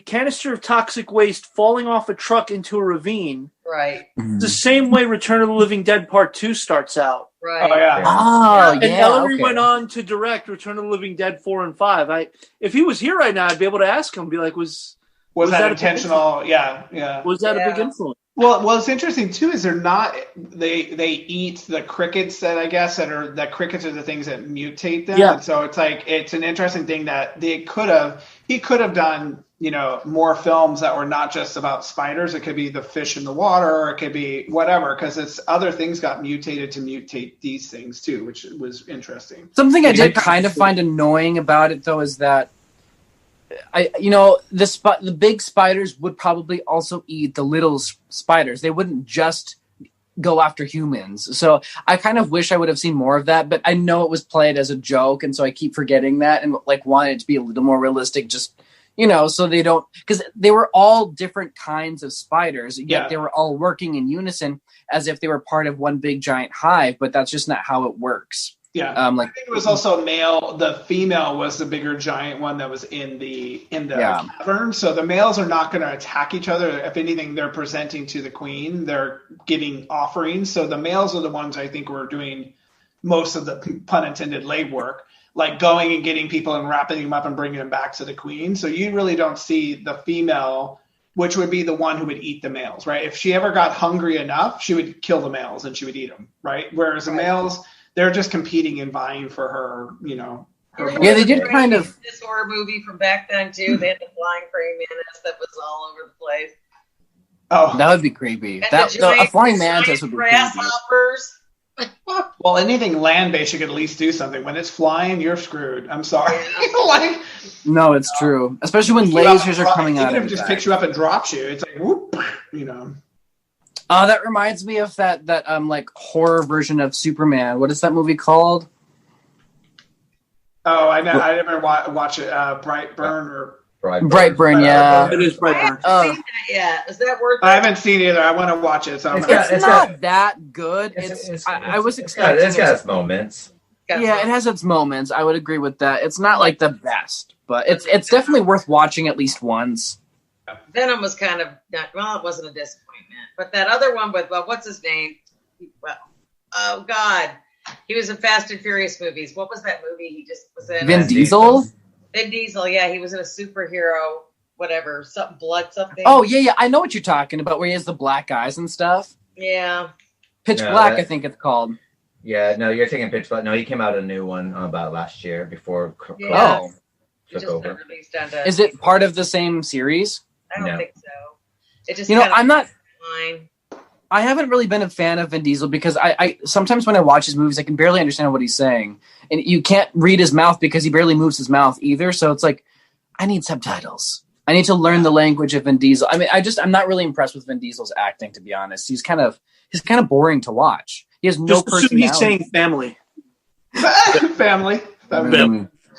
Speaker 3: canister of toxic waste falling off a truck into a ravine.
Speaker 6: Right.
Speaker 3: The same way Return of the Living Dead Part 2 starts out.
Speaker 6: Right.
Speaker 4: Oh yeah.
Speaker 5: Oh,
Speaker 3: And
Speaker 5: yeah.
Speaker 3: Ellory
Speaker 5: Okay.
Speaker 3: went on to direct Return of the Living Dead 4 and 5. If he was here right now, I'd be able to ask him, be like, was
Speaker 4: that
Speaker 3: a big
Speaker 4: intentional? Yeah.
Speaker 3: Was that a big influence?
Speaker 4: Well, what's interesting too is they eat the crickets that crickets are the things that mutate them.
Speaker 3: Yeah.
Speaker 4: And so it's an interesting thing that he could have done, more films that were not just about spiders. It could be the fish in the water, or it could be whatever, because it's other things got mutated to mutate these things too, which was interesting.
Speaker 5: Something I did kind of find annoying about it though is that the big spiders would probably also eat the little spiders. They wouldn't just go after humans. So I kind of wish I would have seen more of that, but I know it was played as a joke, and so I keep forgetting that and like wanted it to be a little more realistic. Just so they don't, because they were all different kinds of spiders. Yet they were all working in unison as if they were part of one big giant hive, but that's just not how it works.
Speaker 4: Yeah, I think it was also male. The female was the bigger giant one that was in the cavern. So the males are not going to attack each other. If anything, they're presenting to the queen. They're giving offerings. So the males are the ones I think were doing most of the pun intended legwork, like going and getting people and wrapping them up and bringing them back to the queen. So you really don't see the female, which would be the one who would eat the males, right? If she ever got hungry enough, she would kill the males and she would eat them, right? Whereas the males, they're just competing and vying for her,
Speaker 5: Yeah, they did kind of.
Speaker 6: This horror movie from back then too. They had the flying praying mantis that was all over the place.
Speaker 4: Oh,
Speaker 5: that would be creepy. A flying mantis would be
Speaker 6: grasshoppers.
Speaker 4: Well, anything land-based, you could at least do something. When it's flying, you're screwed. I'm sorry.
Speaker 5: No, it's true. Especially when lasers are coming out.
Speaker 4: Even if it just picks you up and drops you, it's like whoop,
Speaker 5: That reminds me of that like horror version of Superman. What is that movie called?
Speaker 4: Oh, I never watch it. Brightburn or
Speaker 5: Brightburn, yeah.
Speaker 3: It is Brightburn.
Speaker 6: I haven't seen that yet. Is that worth it?
Speaker 4: I haven't seen it either. I want to watch it. So
Speaker 5: it's not that good. I was expecting.
Speaker 2: It's got its moments.
Speaker 5: Yeah, it has its moments. I would agree with that. It's not like the best, but it's definitely worth watching at least once.
Speaker 6: Venom was kind of not, well, it wasn't a disappointment, but that other one with what's his name? Well, oh God, he was in Fast and Furious movies. What was that movie he just was in?
Speaker 5: Vin Diesel.
Speaker 6: Vin Diesel, yeah, he was in a superhero, whatever, something something.
Speaker 5: Oh yeah, I know what you're talking about, where he has the black eyes and stuff.
Speaker 6: Yeah.
Speaker 5: Pitch Black, I think it's called.
Speaker 2: Yeah, no, you're thinking Pitch Black. No, he came out a new one about last year before.
Speaker 5: Oh,
Speaker 2: took over.
Speaker 5: Is it part of the same series?
Speaker 6: I don't think so. It just
Speaker 5: I'm not.
Speaker 6: Fine.
Speaker 5: I haven't really been a fan of Vin Diesel because I sometimes when I watch his movies, I can barely understand what he's saying, and you can't read his mouth because he barely moves his mouth either. So it's like, I need subtitles. I need to learn the language of Vin Diesel. I mean, I'm not really impressed with Vin Diesel's acting, to be honest. He's kind of boring to watch. He has no
Speaker 3: Just assume
Speaker 5: personality.
Speaker 3: he's saying family.
Speaker 4: Family.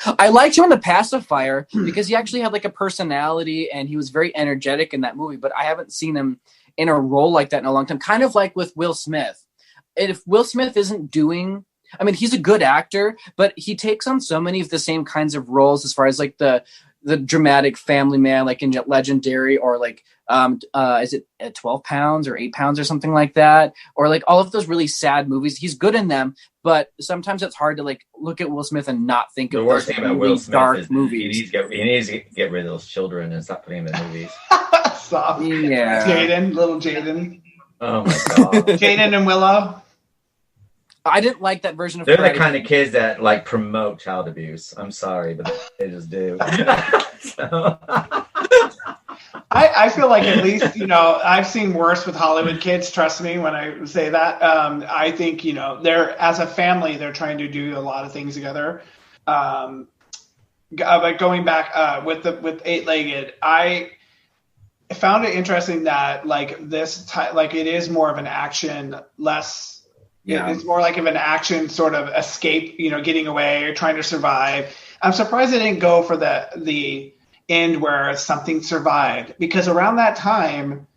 Speaker 5: I liked him in The Pacifier because he actually had like a personality and he was very energetic in that movie, but I haven't seen him in a role like that in a long time. Kind of like with Will Smith. If Will Smith isn't doing, I mean, he's a good actor, but he takes on so many of the same kinds of roles as far as like the dramatic family man, like in Legendary, or like, is it 12 pounds or 8 pounds or something like that? Or like all of those really sad movies. He's good in them, but sometimes it's hard to like look at Will Smith and not think
Speaker 2: The
Speaker 5: of
Speaker 2: worst
Speaker 5: those
Speaker 2: thing about
Speaker 5: really
Speaker 2: Will Smith
Speaker 5: dark
Speaker 2: is
Speaker 5: movies.
Speaker 2: he needs to get rid of those children and stop putting them in movies.
Speaker 4: Stop.
Speaker 5: Yeah.
Speaker 4: Little Jaden.
Speaker 2: Oh my god.
Speaker 4: Jaden and Willow.
Speaker 5: I didn't like that version of
Speaker 2: They're
Speaker 5: Freddy.
Speaker 2: the kind of kids that like promote child abuse. I'm sorry, but they just do. So.
Speaker 4: I feel like at least, I've seen worse with Hollywood kids. Trust me when I say that. I think, they're, as a family, they're trying to do a lot of things together. But going back with Eight-Legged, I found it interesting that like it is more of an action, less. Yeah. It's more like of an action sort of escape, getting away or trying to survive. I'm surprised they didn't go for the end where something survived, because around that time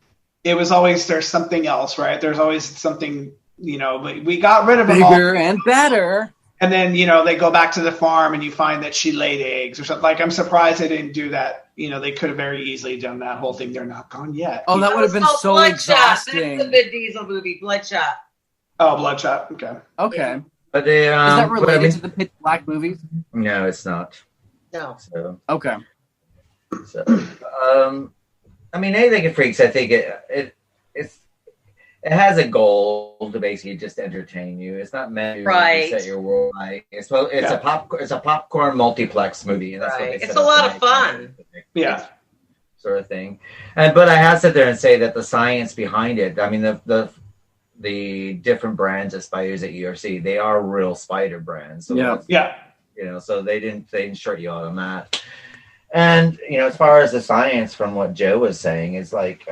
Speaker 4: it was always there's something else, right? There's always something, but we got rid of them all.
Speaker 5: Bigger and better.
Speaker 4: And then, they go back to the farm and you find that she laid eggs or something. Like, I'm surprised they didn't do that. They could have very easily done that whole thing. They're not gone yet.
Speaker 5: Oh, that would have been so
Speaker 6: Bloodshot.
Speaker 5: exhausting.
Speaker 6: That's the Vin Diesel movie, Bloodshot.
Speaker 4: Oh, Bloodshot. Okay.
Speaker 5: Okay.
Speaker 2: But they,
Speaker 5: Is that related to the Pitch Black movies?
Speaker 2: No, it's not.
Speaker 6: No.
Speaker 2: So,
Speaker 5: Okay.
Speaker 2: I mean, Eight-Legged Freaks, I think it has a goal to basically just entertain you. It's not meant to set your world right. It's a popcorn multiplex movie. And that's what they
Speaker 6: It's
Speaker 2: set
Speaker 6: a
Speaker 2: up
Speaker 6: lot
Speaker 2: to
Speaker 6: of fun.
Speaker 4: Yeah.
Speaker 2: Sort of thing. But I have to sit there and say that the science behind it, I mean, the different brands of spiders at URC, they are real spider brands. So so they didn't short you out on that. And as far as the science, from what Joe was saying, is like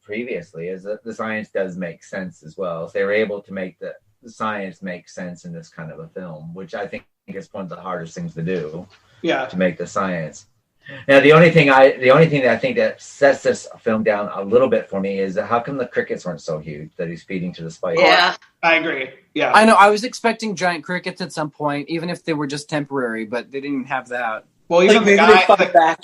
Speaker 2: previously, is that the science does make sense as well. So they were able to make the science make sense in this kind of a film, which I think is one of the hardest things to do. Yeah. To make the science. Now, the only thing that I think that sets this film down a little bit for me is how come the crickets weren't so huge that he's feeding to the spiders?
Speaker 4: Yeah, I agree. Yeah,
Speaker 5: I know. I was expecting giant crickets at some point, even if they were just temporary, but they didn't have that.
Speaker 4: Well, even the guy.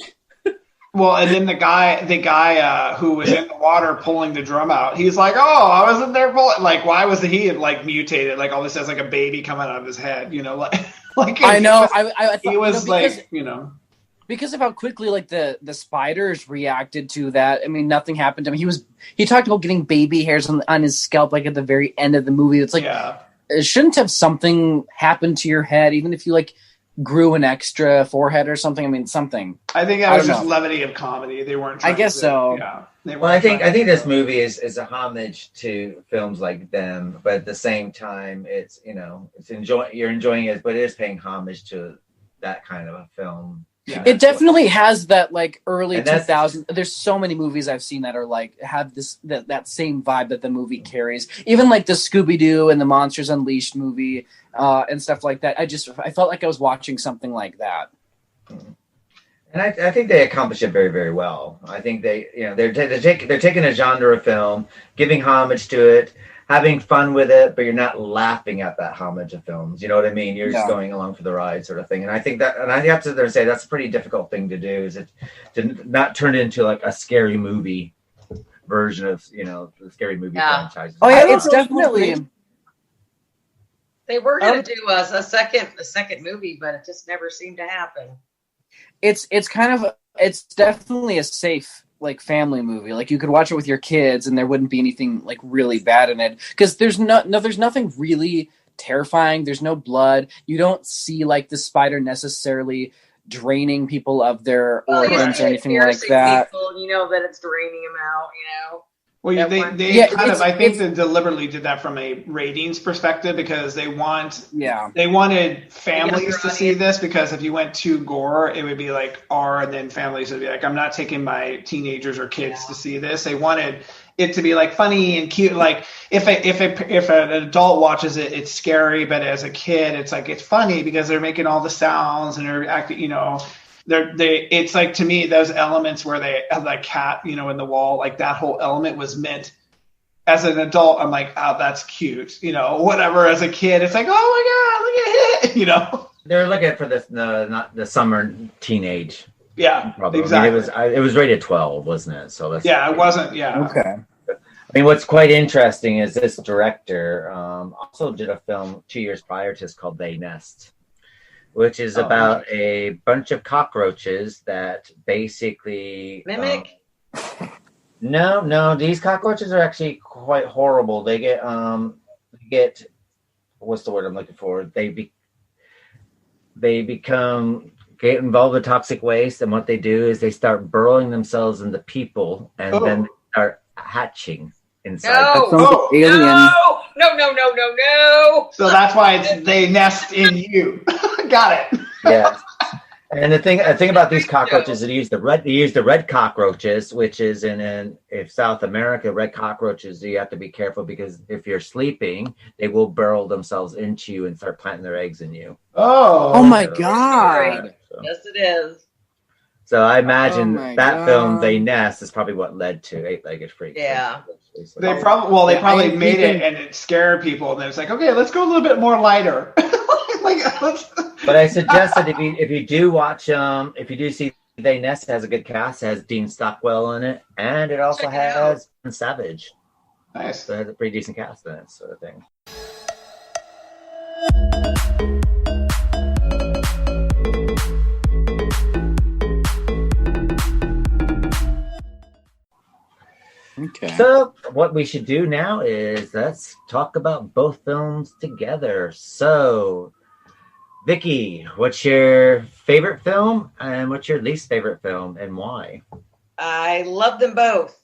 Speaker 4: Well, and then the guy who was in the water pulling the drum out, he's like, "Oh, I wasn't there pulling." Like, why was he like mutated? Like all this has like a baby coming out of his head, like
Speaker 5: I know. I
Speaker 4: he was like,
Speaker 5: because of how quickly like the spiders reacted to that. I mean, nothing happened to him. He talked about getting baby hairs on his scalp like at the very end of the movie. It's like it shouldn't have something happen to your head, even if you like grew an extra forehead or something. I mean, something.
Speaker 4: I think that was just levity of comedy. They weren't.
Speaker 5: I guess so.
Speaker 4: Yeah.
Speaker 2: Well, I think this movie is a homage to films like them, but at the same time, it's you're enjoying it, but it is paying homage to that kind of a film.
Speaker 5: Yeah. It definitely has that like early 2000s. There's so many movies I've seen that are like have this that same vibe that the movie carries. Even like the Scooby-Doo and the Monsters Unleashed movie and stuff like that. I felt like I was watching something like that.
Speaker 2: And I think they accomplish it very, very well. I think they're taking a genre of film, giving homage to it, having fun with it, but you're not laughing at that homage of films. You know what I mean? You're just going along for the ride, sort of thing. And I think that, and I have to sit there and say that's a pretty difficult thing to do, is to not turn it into like a scary movie version of the scary movie franchise.
Speaker 5: Oh yeah, it's definitely.
Speaker 6: They were going to do a second movie, but it just never seemed to happen.
Speaker 5: It's definitely a safe like family movie. Like you could watch it with your kids and there wouldn't be anything like really bad in it, because there's nothing really terrifying. There's no blood. You don't see like the spider necessarily draining people of their organs or anything like that.
Speaker 6: People, you know that it's draining them out.
Speaker 4: Well,
Speaker 6: That
Speaker 4: they
Speaker 6: one.
Speaker 4: I think they deliberately did that from a ratings perspective because they wanted families to see this, because if you went too gore, it would be like R, and then families would be like, I'm not taking my teenagers or kids to see this. They wanted it to be like funny and cute. Like if an adult watches it, it's scary, but as a kid, it's like it's funny because they're making all the sounds and they're acting, it's like, to me, those elements where they have that cat, in the wall, like that whole element was meant. As an adult, I'm like, oh, that's cute, whatever. As a kid, it's like, oh my god, look at it,
Speaker 2: They're looking for this, not the summer teenage.
Speaker 4: Yeah,
Speaker 2: probably.
Speaker 4: exactly.
Speaker 2: I mean, it was rated 12, wasn't it? So that's
Speaker 4: it wasn't. Yeah.
Speaker 5: Okay.
Speaker 2: I mean, what's quite interesting is this director also did a film 2 years prior to this called They Nest, which is about a bunch of cockroaches that basically
Speaker 6: Mimic?
Speaker 2: No, these cockroaches are actually quite horrible. They get what's the word I'm looking for? They get involved with toxic waste, and what they do is they start burrowing themselves into people, and then they start hatching inside.
Speaker 6: No.
Speaker 4: So that's why they nest in you. Got it.
Speaker 2: Yeah. And the thing about these cockroaches, they use the red cockroaches, which is in South America, red cockroaches, you have to be careful because if you're sleeping, they will burrow themselves into you and start planting their eggs in you.
Speaker 5: Oh my god.
Speaker 6: So. Yes, it is.
Speaker 2: So I imagine that film, They Nest, is probably what led to Eight-Legged Freak.
Speaker 6: Yeah.
Speaker 4: They probably made it and it scared people, and then it's like, okay, let's go a little bit more lighter.
Speaker 2: But I suggest that if you do watch, if you do see They Nest, it has a good cast. It has Dean Stockwell in it, and it also has Savage.
Speaker 4: Nice.
Speaker 2: So it has a pretty decent cast in it, sort of thing.
Speaker 5: Okay.
Speaker 2: So what we should do now is let's talk about both films together. So, Vicky, what's your favorite film and what's your least favorite film and why?
Speaker 6: I love them both.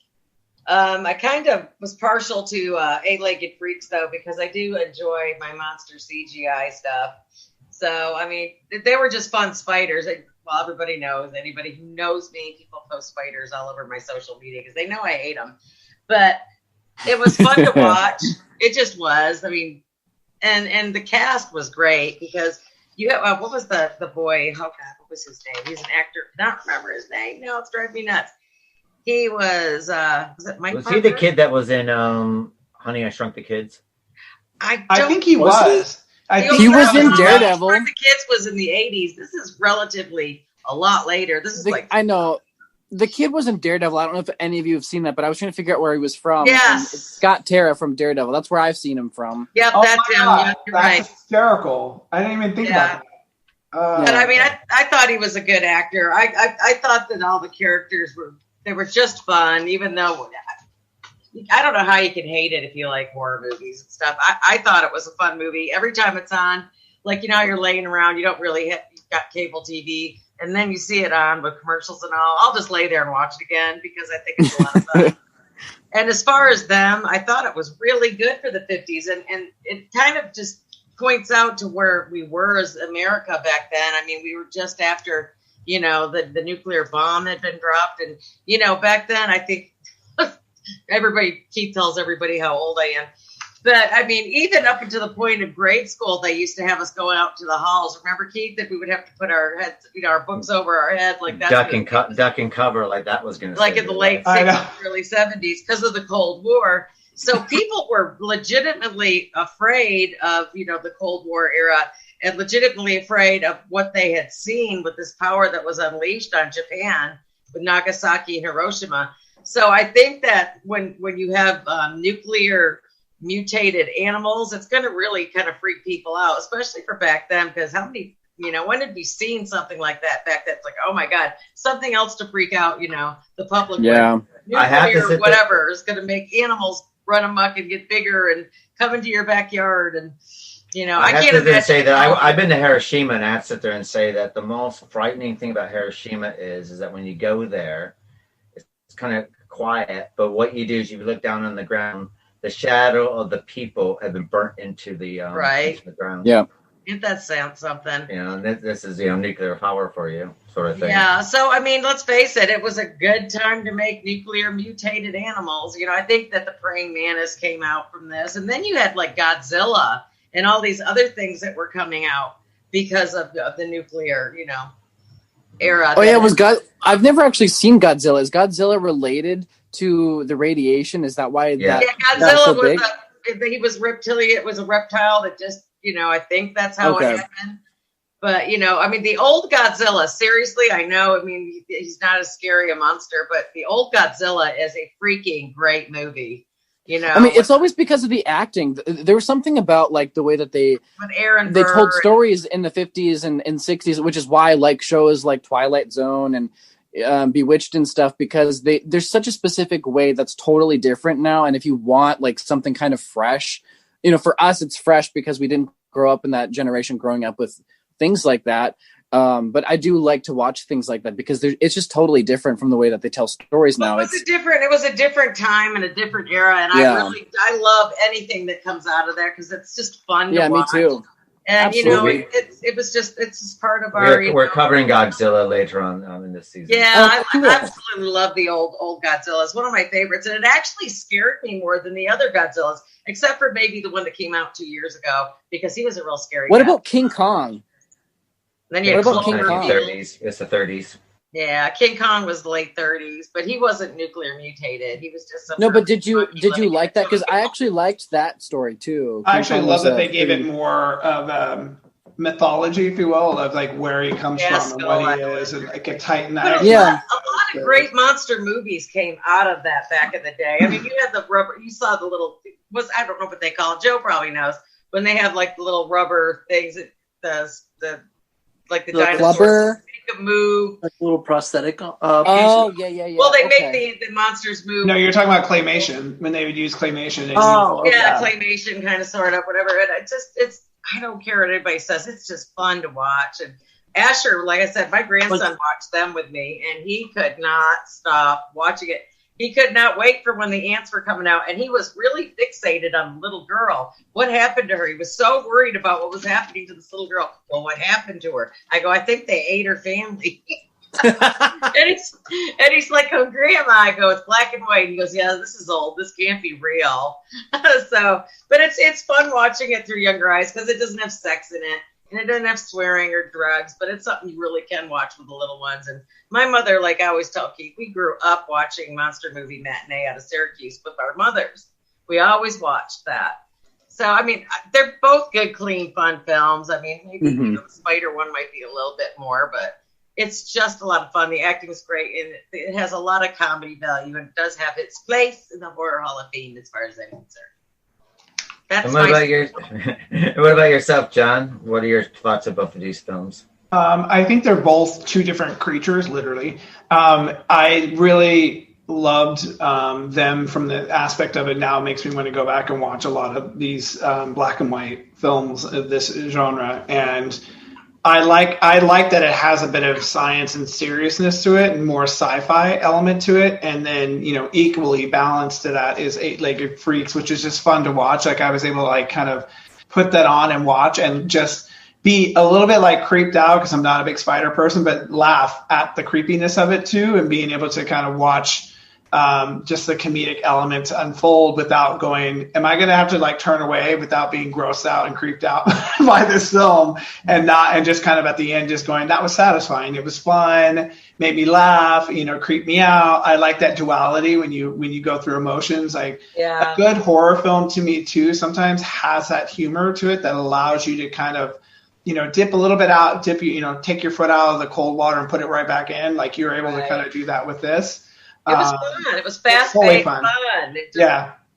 Speaker 6: I kind of was partial to Eight-Legged Freaks, though, because I do enjoy my monster CGI stuff. So, I mean, they were just fun spiders. Well, everybody knows. Anybody who knows me, people post spiders all over my social media because they know I hate them. But it was fun to watch. It just was. I mean, and the cast was great because you have, what was the boy? Oh, God, what was his name? He's an actor. I don't remember his name. No, it's driving me nuts. He was it Mike
Speaker 2: Was
Speaker 6: Parker?
Speaker 2: he the kid that was in Honey, I Shrunk the Kids?
Speaker 4: I think he was.
Speaker 5: He was in Daredevil.
Speaker 6: The Kids was in the 80s. This is relatively a lot later. This is
Speaker 5: I know. The kid was in Daredevil. I don't know if any of you have seen that, but I was trying to figure out where he was from.
Speaker 6: Yes.
Speaker 5: It's Scott Terra from Daredevil. That's where I've seen him from.
Speaker 6: Yep,
Speaker 4: Oh
Speaker 6: that's
Speaker 4: my
Speaker 6: him.
Speaker 4: God,
Speaker 6: Yeah, you're
Speaker 4: that's
Speaker 6: right.
Speaker 4: hysterical. I didn't even think about that.
Speaker 6: But I mean, I thought he was a good actor. I thought that all the characters were just fun, even though I don't know how you can hate it if you like horror movies and stuff. I thought it was a fun movie. Every time it's on, like, you're laying around, you don't really you've got cable TV, and then you see it on with commercials and all. I'll just lay there and watch it again because I think it's a lot of fun. And as far as them, I thought it was really good for the 50s, and it kind of just points out to where we were as America back then. I mean, we were just after, the nuclear bomb had been dropped, and, back then, I think Keith tells everybody how old I am. But I mean, even up until the point of grade school, they used to have us going out to the halls. Remember, Keith, that we would have to put our heads, our books over our heads like that.
Speaker 2: Duck and cover, like that was going to.
Speaker 6: Like in the late 60s, early 70s, because of the Cold War. So people were legitimately afraid of, the Cold War era, and legitimately afraid of what they had seen with this power that was unleashed on Japan with Nagasaki and Hiroshima. So I think that when you have nuclear mutated animals, it's going to really kind of freak people out, especially for back then, because how many, when had we seen something like that back then? It's like, oh my God, something else to freak out, the public.
Speaker 5: Yeah.
Speaker 6: Nuclear whatever is going to make animals run amok and get bigger and come into your backyard. And, I can't imagine.
Speaker 2: Say that I've been to Hiroshima, and I have to sit there and say that the most frightening thing about Hiroshima is that when you go there, it's kind of quiet, but what you do is you look down on the ground. The shadow of the people have been burnt into the into the ground.
Speaker 5: Yeah.
Speaker 6: If that sounds something.
Speaker 2: And this is nuclear power for you, sort of thing.
Speaker 6: Yeah. So I mean, let's face it. It was a good time to make nuclear mutated animals. I think that the praying mantis came out from this, and then you had like Godzilla and all these other things that were coming out because of the nuclear, era.
Speaker 5: Oh yeah, I've never actually seen Godzilla. Is Godzilla related to the radiation? Is that why?
Speaker 6: Yeah, Godzilla was he was reptilian. It was a reptile that just, I think that's how it happened. But I mean, the old Godzilla. Seriously, I know. I mean, he's not as scary a monster, but the old Godzilla is a freaking great movie.
Speaker 5: I mean, it's always because of the acting. There was something about like the way that they told stories in the 50s and 60s, which is why I like shows like Twilight Zone and Bewitched and stuff, because there's such a specific way that's totally different now. And if you want like something kind of fresh, for us, it's fresh because we didn't grow up in that generation growing up with things like that. But I do like to watch things like that because it's just totally different from the way that they tell stories now.
Speaker 6: It was a different time and a different era, and I love anything that comes out of there because it's just fun to watch.
Speaker 5: Me too.
Speaker 6: And
Speaker 2: Absolutely.
Speaker 6: it's just part of our.
Speaker 2: We're covering Godzilla later on in this season.
Speaker 6: Yeah, I absolutely love the old Godzilla. It's one of my favorites, and it actually scared me more than the other Godzillas, except for maybe the one that came out 2 years ago because he was a real scary.
Speaker 5: What about King Kong?
Speaker 6: Then you had King Kong.
Speaker 2: 30s. It's the 30s.
Speaker 6: Yeah, King Kong was the late 30s, but he wasn't nuclear mutated. He was just
Speaker 5: but did you like that? Because I actually liked that story too.
Speaker 4: I actually love that they gave it more of mythology, if you will, of like where he comes from and what he is, and like a Titan.
Speaker 6: A lot of great monster movies came out of that back in the day. I mean, you had the rubber. You saw the little. I don't know what they call it. Joe probably knows when they have like the little rubber things. Like the dinosaurs make a move.
Speaker 3: Like a little prosthetic.
Speaker 5: Yeah.
Speaker 6: Well, they make the monsters move.
Speaker 4: No, you're talking about claymation, when they would use claymation.
Speaker 6: Claymation kind of sort of whatever. And I don't care what anybody says. It's just fun to watch. And Asher, like I said, my grandson watched them with me, and he could not stop watching it. He could not wait for when the ants were coming out, and he was really fixated on the little girl. What happened to her? He was so worried about what was happening to this little girl. Well, what happened to her? I go, I think they ate her family. and he's like, oh, Grandma. I go, it's black and white. He goes, yeah, this is old. This can't be real. But it's fun watching it through younger eyes because it doesn't have sex in it. And it doesn't have swearing or drugs, but it's something you really can watch with the little ones. And my mother, like I always tell Keith, we grew up watching Monster Movie Matinee out of Syracuse with our mothers. We always watched that. So, I mean, they're both good, clean, fun films. I mean, maybe the Spider one might be a little bit more, but it's just a lot of fun. The acting is great, and it has a lot of comedy value, and it does have its place in the Horror Hall of Fame as far as I'm concerned.
Speaker 2: What about yourself, John? What are your thoughts of both of these films?
Speaker 4: I think they're both two different creatures, literally. I really loved them from the aspect of it. Now it makes me want to go back and watch a lot of these black and white films of this genre. And I like that it has a bit of science and seriousness to it and more sci-fi element to it. And then, equally balanced to that is Eight-Legged Freaks, which is just fun to watch. Like I was able to like kind of put that on and watch and just be a little bit like creeped out because I'm not a big spider person, but laugh at the creepiness of it too. And being able to kind of watch just the comedic elements unfold without going, am I going to have to like turn away without being grossed out and creeped out by this film and just kind of at the end, just going, that was satisfying. It was fun, made me laugh, creeped me out. I like that duality when you go through emotions. Like a good horror film to me too, sometimes has that humor to it that allows you to kind of, dip a little bit out, take your foot out of the cold water and put it right back in. Like you're able to kind of do that with this.
Speaker 6: It was fun. It was fast-paced fun.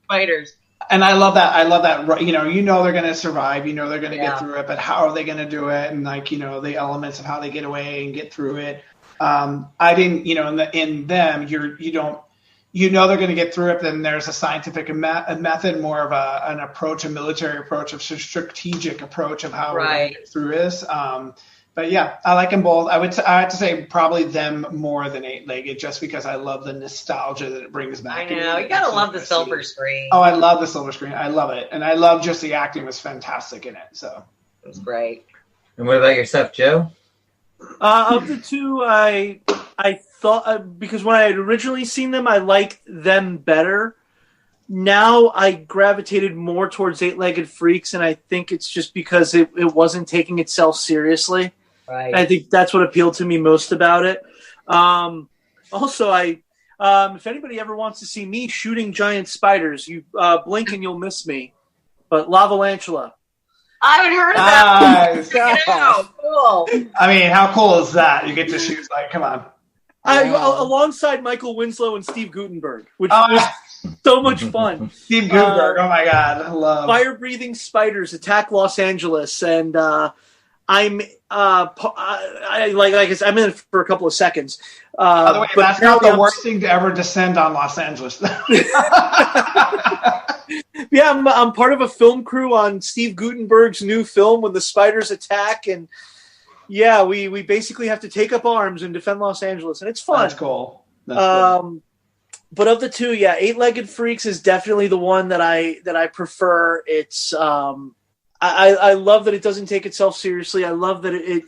Speaker 6: Fighters.
Speaker 4: And I love that. they're going to survive. They're going to get through it. But how are they going to do it? And the elements of how they get away and get through it. I didn't. In them, they're going to get through it. Then there's a scientific method, more of a military approach, a strategic approach of how we're going to get through this. But yeah, I like them both. I have to say probably them more than Eight-Legged, just because I love the nostalgia that it brings back.
Speaker 6: I know, you gotta love the silver screen.
Speaker 4: Oh, I love the silver screen. I love it, and I love just the acting was fantastic in it. So
Speaker 6: it was great.
Speaker 2: And what about yourself, Joe?
Speaker 3: Of the two, I thought because when I had originally seen them, I liked them better. Now I gravitated more towards Eight-Legged Freaks, and I think it's just because it wasn't taking itself seriously.
Speaker 6: Right.
Speaker 3: I think that's what appealed to me most about it. Also, if anybody ever wants to see me shooting giant spiders, you blink and you'll miss me. But Lavalantula.
Speaker 6: I haven't heard of that.
Speaker 4: Nice.
Speaker 6: Oh, cool.
Speaker 4: I mean, how cool is that? You get to shoot, like, come on.
Speaker 3: Alongside Michael Winslow and Steve Guttenberg, which was so much fun.
Speaker 4: Steve Guttenberg, oh my God, I love
Speaker 3: fire-breathing spiders attack Los Angeles, and I'm like I said, I'm in it for a couple of seconds.
Speaker 4: By the way, that's not the worst thing to ever descend on Los Angeles.
Speaker 3: Yeah, I'm part of a film crew on Steve Guttenberg's new film when the spiders attack, and yeah, we basically have to take up arms and defend Los Angeles, and it's fun.
Speaker 4: That's cool. Cool.
Speaker 3: But of the two, yeah, Eight-Legged Freaks is definitely the one that I prefer. It's I love that it doesn't take itself seriously. I love that it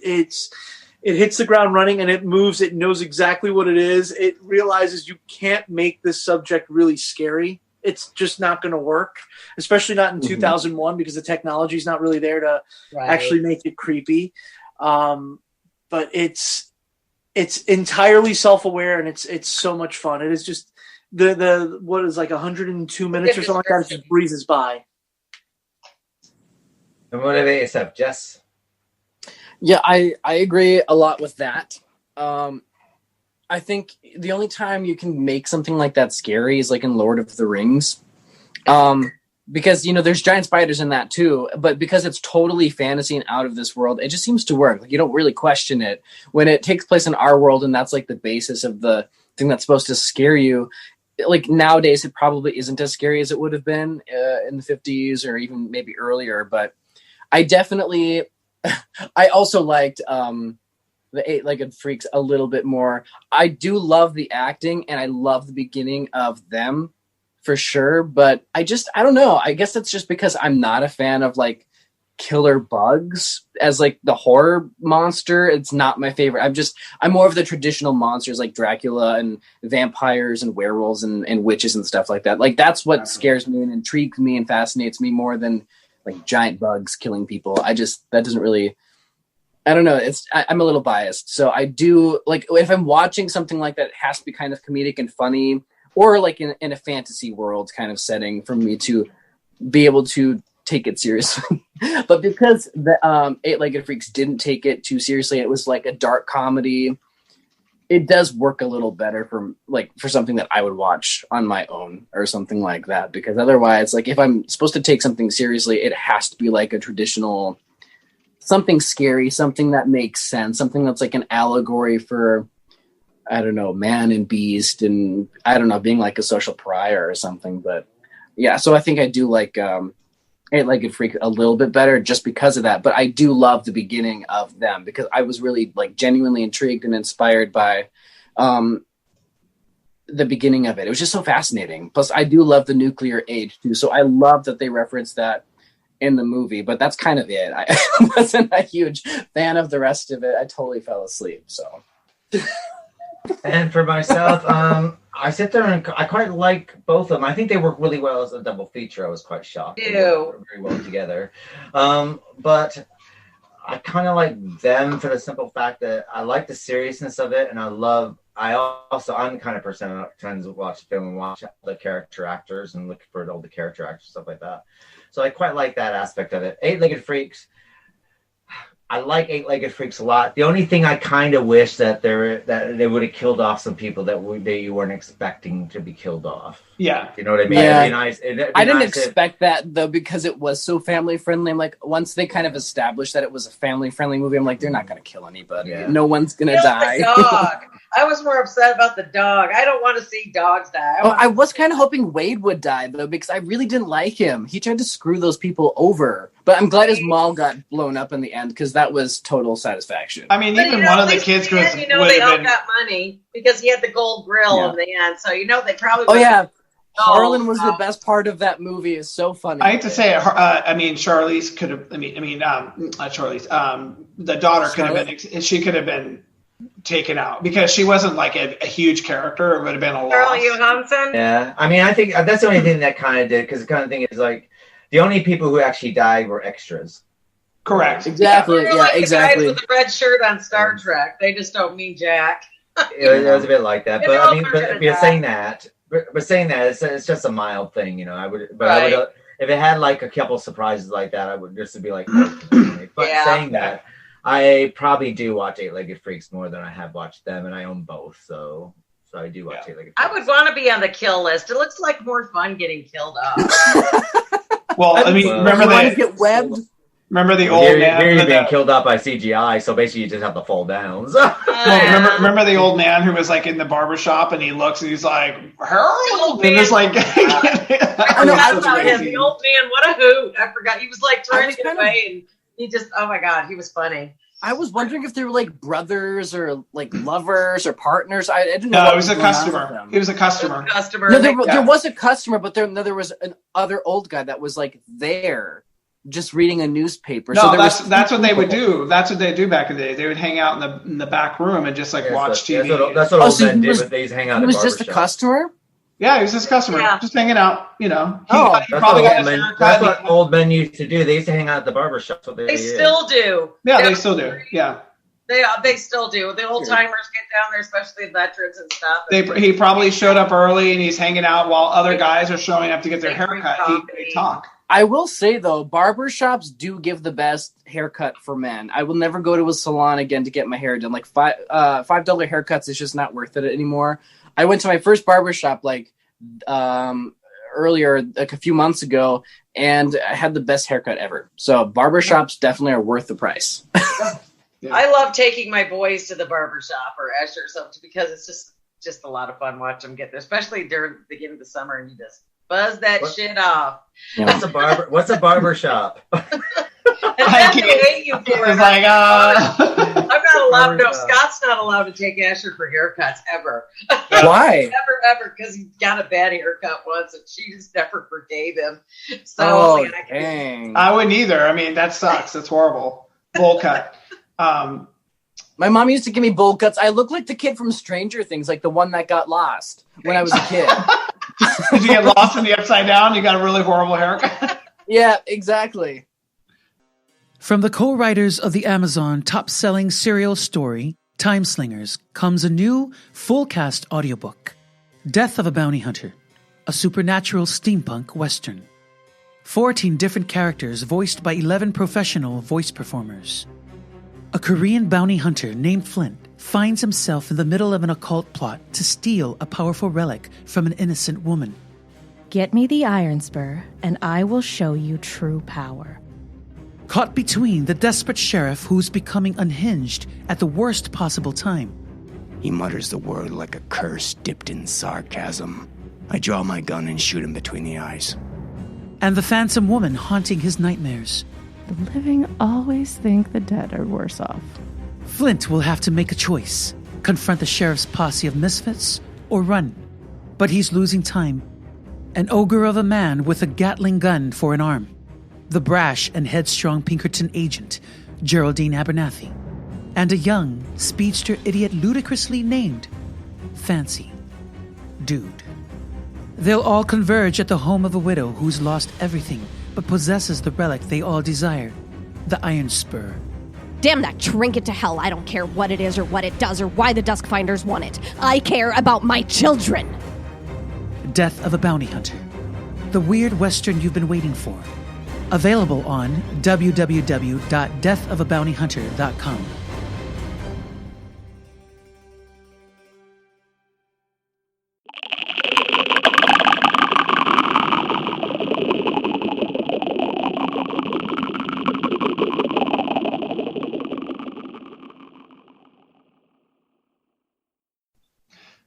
Speaker 3: hits the ground running and it moves. It knows exactly what it is. It realizes you can't make this subject really scary. It's just not going to work, especially not in 2001 because the technology is not really there to actually make it creepy. But it's entirely self-aware and it's so much fun. It is just the what is like 102 minutes or something like that. It just breezes by.
Speaker 2: And what about yourself, Jess?
Speaker 5: Yeah, I agree a lot with that. I think the only time you can make something like that scary is like in Lord of the Rings. Because, there's giant spiders in that too, but because it's totally fantasy and out of this world, it just seems to work. Like you don't really question it. When it takes place in our world and that's like the basis of the thing that's supposed to scare you, like nowadays it probably isn't as scary as it would have been in the 50s or even maybe earlier. But I also liked the Eight-Legged Freaks a little bit more. I do love the acting and I love the beginning of them for sure. But I don't know. I guess that's just because I'm not a fan of like killer bugs as like the horror monster. It's not my favorite. I'm more of the traditional monsters like Dracula and vampires and werewolves and witches and stuff like that. Like that's what scares me and intrigues me and fascinates me more than like giant bugs killing people. that doesn't really, I don't know. I'm a little biased. So I do like if I'm watching something like that, it has to be kind of comedic and funny or like in a fantasy world kind of setting for me to be able to take it seriously. But because the Eight-Legged Freaks didn't take it too seriously, it was like a dark comedy. It does work a little better for something that I would watch on my own or something like that. Because otherwise, like if I'm supposed to take something seriously, it has to be like a traditional, something scary, something that makes sense, something that's like an allegory for, I don't know, man and beast and I don't know, being like a social pariah or something. But yeah, so I think I do like Eight-Legged Freak a little bit better just because of that. But I do love the beginning of them because I was really like genuinely intrigued and inspired by the beginning of it. It was just so fascinating. Plus I do love the nuclear age too. So I love that they referenced that in the movie, but that's kind of it. I wasn't a huge fan of the rest of it. I totally fell asleep. So.
Speaker 2: And for myself, I sit there and I quite like both of them. I think they work really well as a double feature. I was quite shocked. They work very well together. But I kind of like them for the simple fact that I like the seriousness of it, and I'm the kind of person that tends to watch the film and watch the character actors and look for all the character actors, stuff like that. So I quite like that aspect of it. Eight-Legged Freaks. I like Eight-Legged Freaks a lot. The only thing I kind of wish that they would have killed off some people that you weren't expecting to be killed off.
Speaker 4: Yeah.
Speaker 2: You know what I mean?
Speaker 5: Yeah.
Speaker 2: It'd be nice.
Speaker 5: I didn't expect that though, because it was so family friendly. I'm like, once they kind of established that it was a family friendly movie, I'm like, they're not going to kill anybody.
Speaker 2: Yeah.
Speaker 5: No one's going to die.
Speaker 6: The dog. I was more upset about the dog. I don't want to see dogs die.
Speaker 5: I was kind of hoping Wade would die though, because I really didn't like him. He tried to screw those people over. But I'm glad his mall got blown up in the end, because that was total satisfaction.
Speaker 4: I mean, even one of the kids
Speaker 6: they all got money because he had the gold grill in the end. So they probably.
Speaker 5: Oh yeah. Harlan was the best part of that movie. Is so funny.
Speaker 4: I hate to say it. Charlize could have. Not Charlize. The daughter could have been. She could have been taken out because she wasn't like a huge character. It would have been a loss.
Speaker 6: Scarlet Johansson.
Speaker 2: Yeah, I mean, I think that's the only thing that kind of did, because the kind of thing is like the only people who actually died were extras.
Speaker 4: Correct.
Speaker 5: Exactly.
Speaker 6: Yeah, like exactly. The guys with the red shirt on Star Trek. They just don't mean jack.
Speaker 2: It was a bit like that, but I mean, but you're saying that. But saying that, it's just a mild thing, you know. I would if it had like a couple surprises like that, I would just be like. But saying that, I probably do watch Eight-Legged Freaks more than I have watched them, and I own both, so I do watch Eight-Legged Freaks.
Speaker 6: I would want to be on the kill list. It looks like more fun getting killed off.
Speaker 4: Well, I mean, remember that?
Speaker 5: Get webbed.
Speaker 4: Remember the old man?
Speaker 2: Here you're being killed off by CGI, so basically you just have to fall down.
Speaker 4: Well, remember the old man who was like in the barbershop and he looks and he's like, Harold! And it's like,
Speaker 6: the old man, what a hoot. I forgot. He was like trying to get away and he just, oh my God, he was funny.
Speaker 5: I was wondering if they were like brothers or like lovers or partners. I didn't know.
Speaker 4: No, it was a customer. He was a customer.
Speaker 5: No, there was a customer, but there was an other old guy that was like there. Just reading a newspaper.
Speaker 4: No,
Speaker 5: so
Speaker 4: that's what they would do. That's what they do back in the day. They would hang out in the back room and just like watch TV.
Speaker 2: That's what old men did. They hang out.
Speaker 5: He was just a customer.
Speaker 4: Yeah, he was just a customer, just hanging out. You know.
Speaker 2: That's what old men used to do. They used to hang out at the barbershop.
Speaker 6: They still do.
Speaker 4: Yeah, they still do. Yeah.
Speaker 6: They still do. The old timers get down there, especially veterans and stuff.
Speaker 4: He probably showed up early and he's hanging out while other guys are showing up to get their haircut. They talk.
Speaker 5: I will say though, barbershops do give the best haircut for men. I will never go to a salon again to get my hair done. Like $5 haircuts is just not worth it anymore. I went to my first barbershop earlier, like a few months ago, and I had the best haircut ever. So barbershops definitely are worth the price.
Speaker 6: Yeah. I love taking my boys to the barbershop or Escher or something because it's just a lot of fun watching them get there, especially during the beginning of the summer, and you just buzz that shit off.
Speaker 2: Yeah. What's a barbershop?
Speaker 6: I hate you for it.
Speaker 4: Like,
Speaker 6: I'm not allowed. No, Scott's not allowed to take Asher for haircuts ever.
Speaker 5: Why?
Speaker 6: Ever, because he got a bad haircut once, and she just never forgave him. So
Speaker 5: dang.
Speaker 4: I wouldn't either. I mean, that sucks. That's horrible. Bowl cut.
Speaker 5: My mom used to give me bowl cuts. I look like the kid from Stranger Things, like the one that got lost when I was a kid.
Speaker 4: Did you get lost in the upside down? You got a really horrible haircut.
Speaker 5: Yeah, exactly.
Speaker 13: From the co-writers of the Amazon top-selling serial story, Timeslingers, comes a new full-cast audiobook, Death of a Bounty Hunter, a supernatural steampunk western. 14 different characters voiced by 11 professional voice performers. A Korean bounty hunter named Flint finds himself in the middle of an occult plot to steal a powerful relic from an innocent woman.
Speaker 14: Get me the Iron Spur, and I will show you true power.
Speaker 13: Caught between the desperate sheriff who's becoming unhinged at the worst possible time.
Speaker 15: He mutters the word like a curse dipped in sarcasm. I draw my gun and shoot him between the eyes.
Speaker 13: And the phantom woman haunting his nightmares.
Speaker 14: The living always think the dead are worse off.
Speaker 13: Flint will have to make a choice. Confront the sheriff's posse of misfits or run. But he's losing time. An ogre of a man with a Gatling gun for an arm. The brash and headstrong Pinkerton agent, Geraldine Abernathy. And a young, speedster idiot ludicrously named Fancy Dude. They'll all converge at the home of a widow who's lost everything but possesses the relic they all desire, the Iron Spur.
Speaker 16: Damn that trinket to hell. I don't care what it is or what it does or why the Duskfinders want it. I care about my children.
Speaker 13: Death of a Bounty Hunter. The weird western you've been waiting for. Available on www.deathofabountyhunter.com.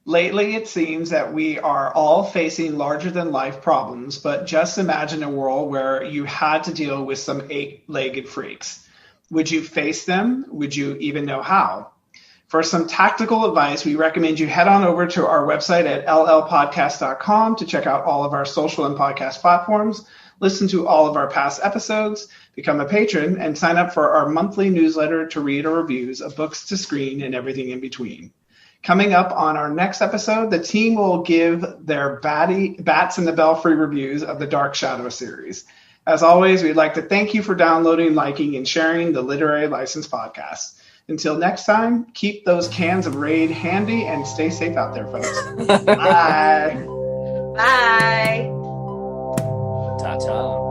Speaker 4: Lately, it seems that we are all facing larger-than-life problems, but just imagine a world where you had to deal with some eight-legged freaks. Would you face them? Would you even know how? For some tactical advice, we recommend you head on over to our website at llpodcast.com to check out all of our social and podcast platforms, listen to all of our past episodes, become a patron, and sign up for our monthly newsletter to read our reviews of books to screen and everything in between. Coming up on our next episode, the team will give their Bats in the Belfry reviews of the Dark Shadow series. As always, we'd like to thank you for downloading, liking, and sharing the Literary License Podcast. Until next time, keep those cans of Raid handy and stay safe out there, folks. Bye.
Speaker 6: Bye.
Speaker 5: Ta-ta.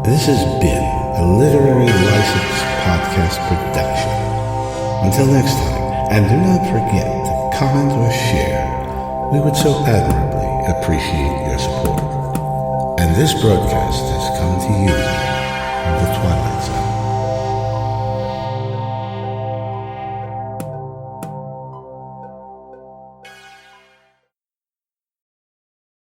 Speaker 1: This has been a Literary License Podcast production. Until next time, and do not forget to comment or share. We would so admirably appreciate your support. And this broadcast has come to you from the Twilight Zone.